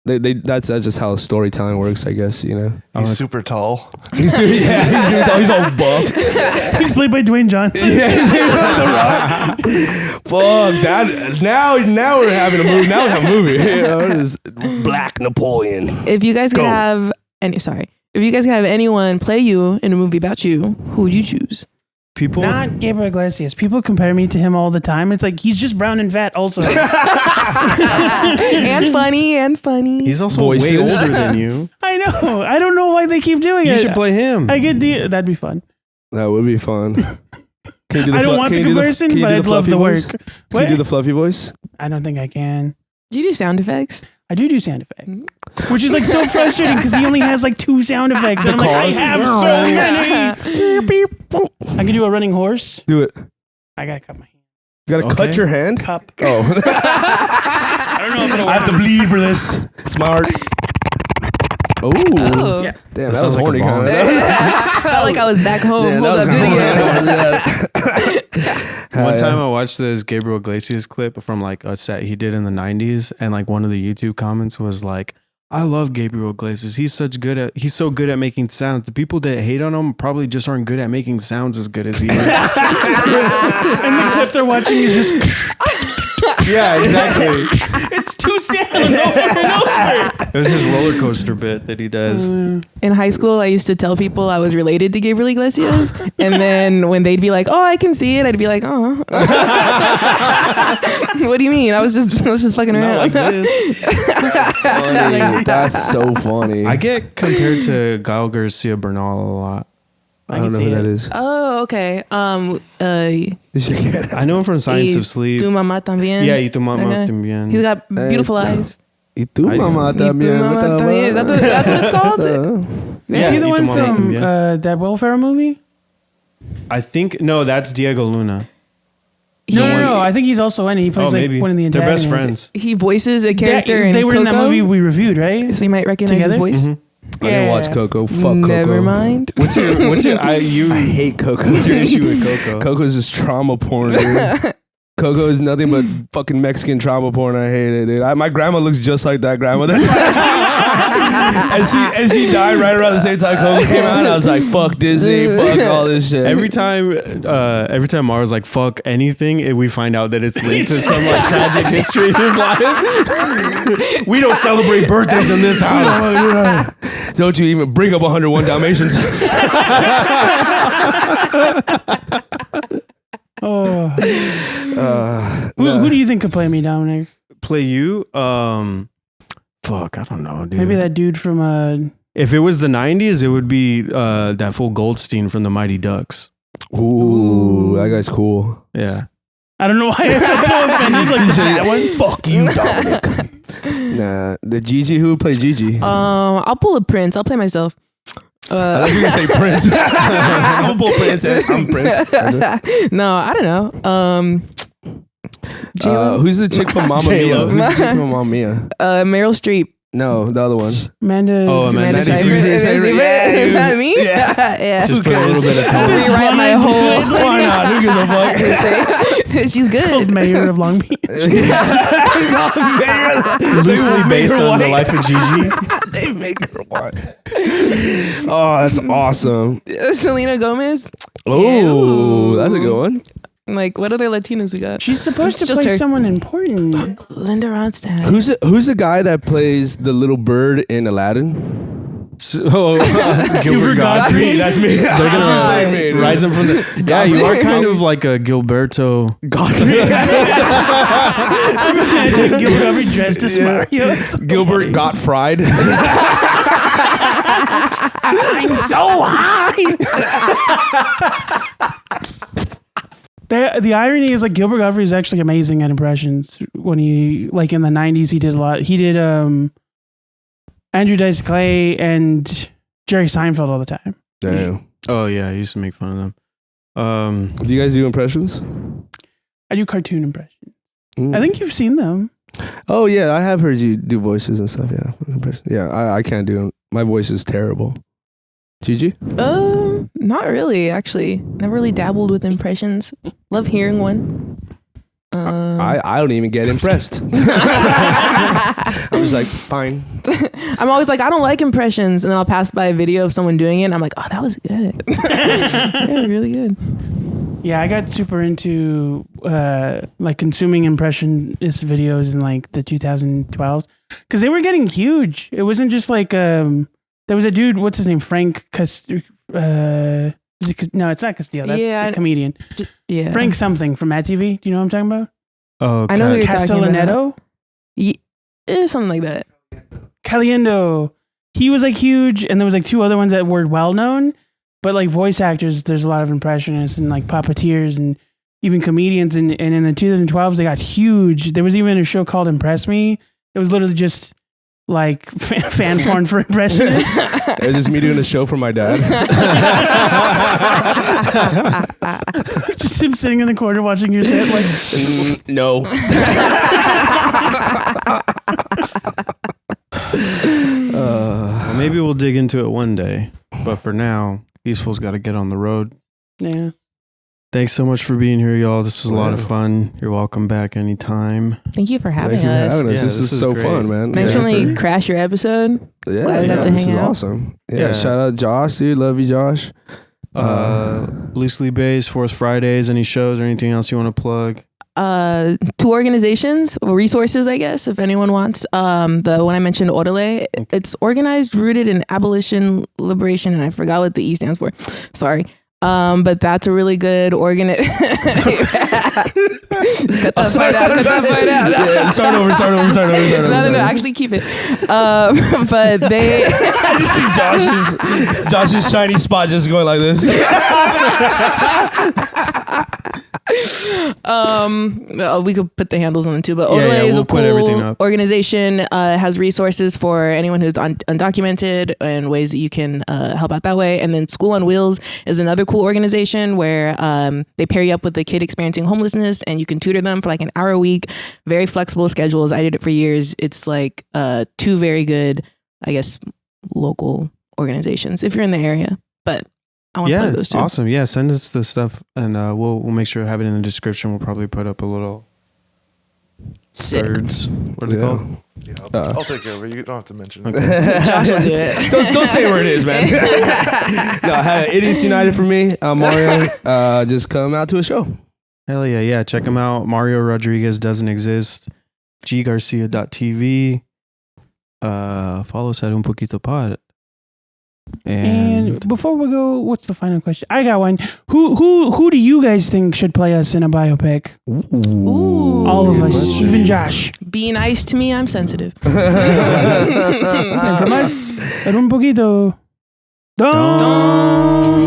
[SPEAKER 2] that's just how storytelling works, I guess. You know,
[SPEAKER 6] he's super tall.
[SPEAKER 2] He's super tall. He's all buff.
[SPEAKER 3] He's played by Dwayne Johnson.
[SPEAKER 2] He's on The Rock. Fuck that! Now we're having a movie. Now we have a movie. You know, it's Black Napoleon.
[SPEAKER 5] If you guys could have anyone play you in a movie about you, who would you choose?
[SPEAKER 1] people.
[SPEAKER 3] Not Gabriel Iglesias. People compare me to him all the time. It's like he's just brown and fat also.
[SPEAKER 5] And funny.
[SPEAKER 1] He's also
[SPEAKER 2] Voices.
[SPEAKER 1] way older than you.
[SPEAKER 3] I know. I don't know why they keep doing it.
[SPEAKER 1] You should play him.
[SPEAKER 3] I could do that'd be fun.
[SPEAKER 2] That would be fun. Can you do
[SPEAKER 3] I don't want the comparison, but I'd love the work.
[SPEAKER 2] Can
[SPEAKER 3] What?
[SPEAKER 2] you do the fluffy voice?
[SPEAKER 3] I don't think I can.
[SPEAKER 5] Do you do sound effects?
[SPEAKER 3] I do sound effects, which is like so frustrating because he only has like 2 sound effects. And I'm like, I have so many. I can do a running horse.
[SPEAKER 2] Do it.
[SPEAKER 3] I gotta cut my hand.
[SPEAKER 2] You gotta cut your hand.
[SPEAKER 3] Cup.
[SPEAKER 2] Oh,
[SPEAKER 3] I don't know if it'll
[SPEAKER 2] I have to
[SPEAKER 3] work.
[SPEAKER 2] bleed for this. Smart. Oh,
[SPEAKER 5] Oh.
[SPEAKER 3] Yeah.
[SPEAKER 2] damn,
[SPEAKER 1] That
[SPEAKER 2] that was
[SPEAKER 1] sounds like a
[SPEAKER 2] horny
[SPEAKER 1] bomb.
[SPEAKER 2] kind of.
[SPEAKER 5] Felt like I was back home.
[SPEAKER 2] Yeah,
[SPEAKER 5] Hold up, do it again.
[SPEAKER 1] One time I watched this Gabriel Iglesias clip from like a set he did in the 90s, and like one of the YouTube comments was like, I love Gabriel Iglesias. He's so good at making sounds. The people that hate on him probably just aren't good at making sounds as good as he is.
[SPEAKER 3] And the clip they're watching is just
[SPEAKER 1] Yeah, exactly.
[SPEAKER 3] it's 2 sounds over and over.
[SPEAKER 1] It was his roller coaster bit that he does.
[SPEAKER 5] In high school, I used to tell people I was related to Gabriel Iglesias, and then when they'd be like, "Oh, I can see it," I'd be like, "Oh, what do you mean? I was just fucking
[SPEAKER 1] Not
[SPEAKER 5] around."
[SPEAKER 1] like this.
[SPEAKER 2] Funny. That's so funny.
[SPEAKER 1] I get compared to Gael Garcia Bernal a lot.
[SPEAKER 2] I don't know who that is.
[SPEAKER 5] Oh, okay.
[SPEAKER 1] I know him from Science of Sleep.
[SPEAKER 5] Tu mamá también.
[SPEAKER 1] Yeah, y tu mamá
[SPEAKER 5] Okay.
[SPEAKER 1] también.
[SPEAKER 5] He's got beautiful eyes.
[SPEAKER 2] Y tu mamá
[SPEAKER 5] Y tu
[SPEAKER 2] también.
[SPEAKER 5] mamá también. Is that that's what it's called?
[SPEAKER 3] Is he the
[SPEAKER 1] y tu
[SPEAKER 3] one
[SPEAKER 1] mamá
[SPEAKER 3] from
[SPEAKER 1] también.
[SPEAKER 3] that welfare movie?
[SPEAKER 1] I think, no, that's Diego Luna.
[SPEAKER 3] No. I think he's also in it. He plays like
[SPEAKER 1] maybe.
[SPEAKER 3] one of the
[SPEAKER 1] They're best
[SPEAKER 3] antagonists.
[SPEAKER 1] friends.
[SPEAKER 5] He voices a character in
[SPEAKER 3] They were
[SPEAKER 5] Coco,
[SPEAKER 3] in that movie we reviewed, right?
[SPEAKER 5] so you might recognize
[SPEAKER 3] Together?
[SPEAKER 5] his voice.
[SPEAKER 1] Mhm.
[SPEAKER 2] I didn't watch Coco. Fuck Coco.
[SPEAKER 5] Never mind.
[SPEAKER 1] What's your,
[SPEAKER 2] I hate Coco.
[SPEAKER 1] what's your issue with Coco?
[SPEAKER 2] Coco's just trauma porn, dude. Coco is nothing but fucking Mexican trauma porn. I hate it, dude. My grandma looks just like that grandmother. and she died right around the same time Coco came out. I was like, fuck Disney, fuck all this shit.
[SPEAKER 1] Every time Mara's like, fuck anything, we find out that it's linked to some like tragic history in his life. We don't celebrate birthdays in this house.
[SPEAKER 2] Don't you even bring up 101 Dalmatians.
[SPEAKER 3] Oh. Who do you think could play me, Dominic?
[SPEAKER 1] Play you? Fuck, I don't know, dude.
[SPEAKER 3] Maybe that dude from
[SPEAKER 1] If it was the 90s, it would be that fool Goldstein from the Mighty Ducks.
[SPEAKER 2] Ooh, that guy's cool.
[SPEAKER 1] Yeah.
[SPEAKER 3] I don't know why I felt so offended. Like the fat one.
[SPEAKER 2] Fuck you, Dominic. Nah, the Gigi. Who would play Gigi?
[SPEAKER 5] I'll pull a Prince. I'll play myself.
[SPEAKER 2] I thought you were gonna say Prince. I'm bull Prince. I'm Prince.
[SPEAKER 5] No, I don't know. J-Lo?
[SPEAKER 2] Who's the chick from Mamma Mia?
[SPEAKER 1] J-Lo.
[SPEAKER 2] Who's the chick from Mamma Mia?
[SPEAKER 5] Meryl Streep.
[SPEAKER 2] No, the other one.
[SPEAKER 3] Amanda.
[SPEAKER 1] Oh, Amanda
[SPEAKER 5] Seyfried.
[SPEAKER 2] Seyfried.
[SPEAKER 5] Is that me?
[SPEAKER 2] Yeah.
[SPEAKER 5] Yeah.
[SPEAKER 1] Just put a little bit of time.
[SPEAKER 5] Rewrite my whole.
[SPEAKER 2] Why not? Who gives a fuck?
[SPEAKER 5] She's good.
[SPEAKER 3] Called Mayor of Long Beach.
[SPEAKER 1] Loosely based on the life of Gigi.
[SPEAKER 2] They make her white. Oh, that's awesome.
[SPEAKER 5] Selena Gomez.
[SPEAKER 2] Oh, that's a good one.
[SPEAKER 5] Like, what other Latinas we got?
[SPEAKER 3] She's supposed to
[SPEAKER 5] It's just
[SPEAKER 3] play
[SPEAKER 5] her.
[SPEAKER 3] someone important.
[SPEAKER 5] Linda Ronstadt.
[SPEAKER 2] Who's the guy that plays the little bird in Aladdin?
[SPEAKER 1] Gilbert Godfrey.
[SPEAKER 2] That's me.
[SPEAKER 1] They're gonna rise him from the. Yeah, you are kind of like a Gilberto.
[SPEAKER 3] Imagine Gilbert Godfrey dressed as Mario.
[SPEAKER 2] Gilbert got fried.
[SPEAKER 3] I'm so high. The irony is like Gilbert Godfrey is actually amazing at impressions. When he like in the 90s he did a lot. He did Andrew Dice Clay and Jerry Seinfeld all the time.
[SPEAKER 2] Damn.
[SPEAKER 1] Oh yeah, I used to make fun of them.
[SPEAKER 2] Do you guys do impressions?
[SPEAKER 3] I do cartoon impressions.
[SPEAKER 2] Mm.
[SPEAKER 3] I think you've seen them.
[SPEAKER 2] Oh yeah, I have heard you do voices and stuff. Yeah, yeah. I can't do them. My voice is terrible. Gigi?
[SPEAKER 5] Not really, actually. Never really dabbled with impressions. Love hearing one.
[SPEAKER 2] I don't even get impressed. I'm just like, fine.
[SPEAKER 5] I'm always like, I don't like impressions, and then I'll pass by a video of someone doing it, and I'm like, oh, that was good. Yeah, really good.
[SPEAKER 3] Yeah, I got super into like consuming impressionist videos in like the 2012s because they were getting huge. It wasn't just like there was a dude, what's his name, Frank? Is No, it's not Castillo. That's
[SPEAKER 5] Yeah,
[SPEAKER 3] a comedian.
[SPEAKER 5] Yeah.
[SPEAKER 3] Frank something from Mad TV. Do you know what I'm talking about?
[SPEAKER 1] Oh,
[SPEAKER 5] I know who you're talking about.
[SPEAKER 3] Castellanetto?
[SPEAKER 5] Something like that.
[SPEAKER 3] Caliendo. He was like huge, and there was like two other ones that were well known, but like voice actors, there's a lot of impressionists and like puppeteers and even comedians. And in the 2012s, they got huge. There was even a show called Impress Me. It was literally just like fan porn for impressionists.
[SPEAKER 2] It was just me doing a show for my dad.
[SPEAKER 3] Just him sitting in the corner watching your set, like
[SPEAKER 2] No.
[SPEAKER 1] Well, maybe we'll dig into it one day. But for now, these fools got to get on the road.
[SPEAKER 3] yeah.
[SPEAKER 1] Thanks so much for being here, y'all. This was a lot of fun. You're welcome back anytime.
[SPEAKER 5] Thank you for having
[SPEAKER 2] Thank you for
[SPEAKER 5] us.
[SPEAKER 2] having us.
[SPEAKER 1] Yeah,
[SPEAKER 2] this is so
[SPEAKER 1] great.
[SPEAKER 2] fun, man.
[SPEAKER 5] Thanks for
[SPEAKER 2] Yeah,
[SPEAKER 5] only crash your episode.
[SPEAKER 2] yeah,
[SPEAKER 5] Glad we got to
[SPEAKER 2] this
[SPEAKER 5] hang
[SPEAKER 2] is
[SPEAKER 5] out.
[SPEAKER 2] awesome. Yeah,
[SPEAKER 1] Yeah.
[SPEAKER 2] shout out Josh, dude. Love you, Josh.
[SPEAKER 1] Loosely Based, Fourth Fridays, any shows or anything else you want to plug?
[SPEAKER 5] 2 organizations, resources, I guess, if anyone wants. The one I mentioned, Orale, it's organized, rooted in abolition, liberation, and I forgot what the E stands for. Sorry. But that's a really good Cut that part out.
[SPEAKER 2] Yeah, start over.
[SPEAKER 5] No, actually keep it. But they...
[SPEAKER 7] I just see Josh's shiny spot just going like this.
[SPEAKER 5] We could put the handles on them too, but
[SPEAKER 1] Yeah,
[SPEAKER 5] Orale is
[SPEAKER 1] we'll
[SPEAKER 5] a
[SPEAKER 1] put everything
[SPEAKER 5] cool
[SPEAKER 1] up.
[SPEAKER 5] organization. Has resources for anyone who's undocumented and ways that you can help out that way. And then School on Wheels is another cool organization where they pair you up with a kid experiencing homelessness, and you can tutor them for like an hour a week. Very flexible schedules. I did it for years. It's like 2 very good, I guess, local organizations if you're in the area. But I want to plug those 2.
[SPEAKER 1] Awesome. Yeah, send us the stuff, and we'll make sure to have it in the description. We'll probably put up a little
[SPEAKER 5] Sick.
[SPEAKER 1] thirds. What are they called?
[SPEAKER 6] Yeah, I'll take care of it. You don't have to mention it.
[SPEAKER 5] Josh will do it.
[SPEAKER 2] Go say where it is, man. No, Idiots United for me. I'm Mario. Just come out to a show.
[SPEAKER 1] Hell yeah, yeah. Check them out. Mario Rodriguez doesn't exist. ggarcia.tv. Follow us at Un Poquito Pod.
[SPEAKER 3] And before we go, what's the final question? I got one. Who do you guys think should play us in a biopic?
[SPEAKER 5] Ooh.
[SPEAKER 3] All of us, even Josh.
[SPEAKER 5] Be nice to me. I'm sensitive.
[SPEAKER 3] And from us, at Un Poquito. Don't.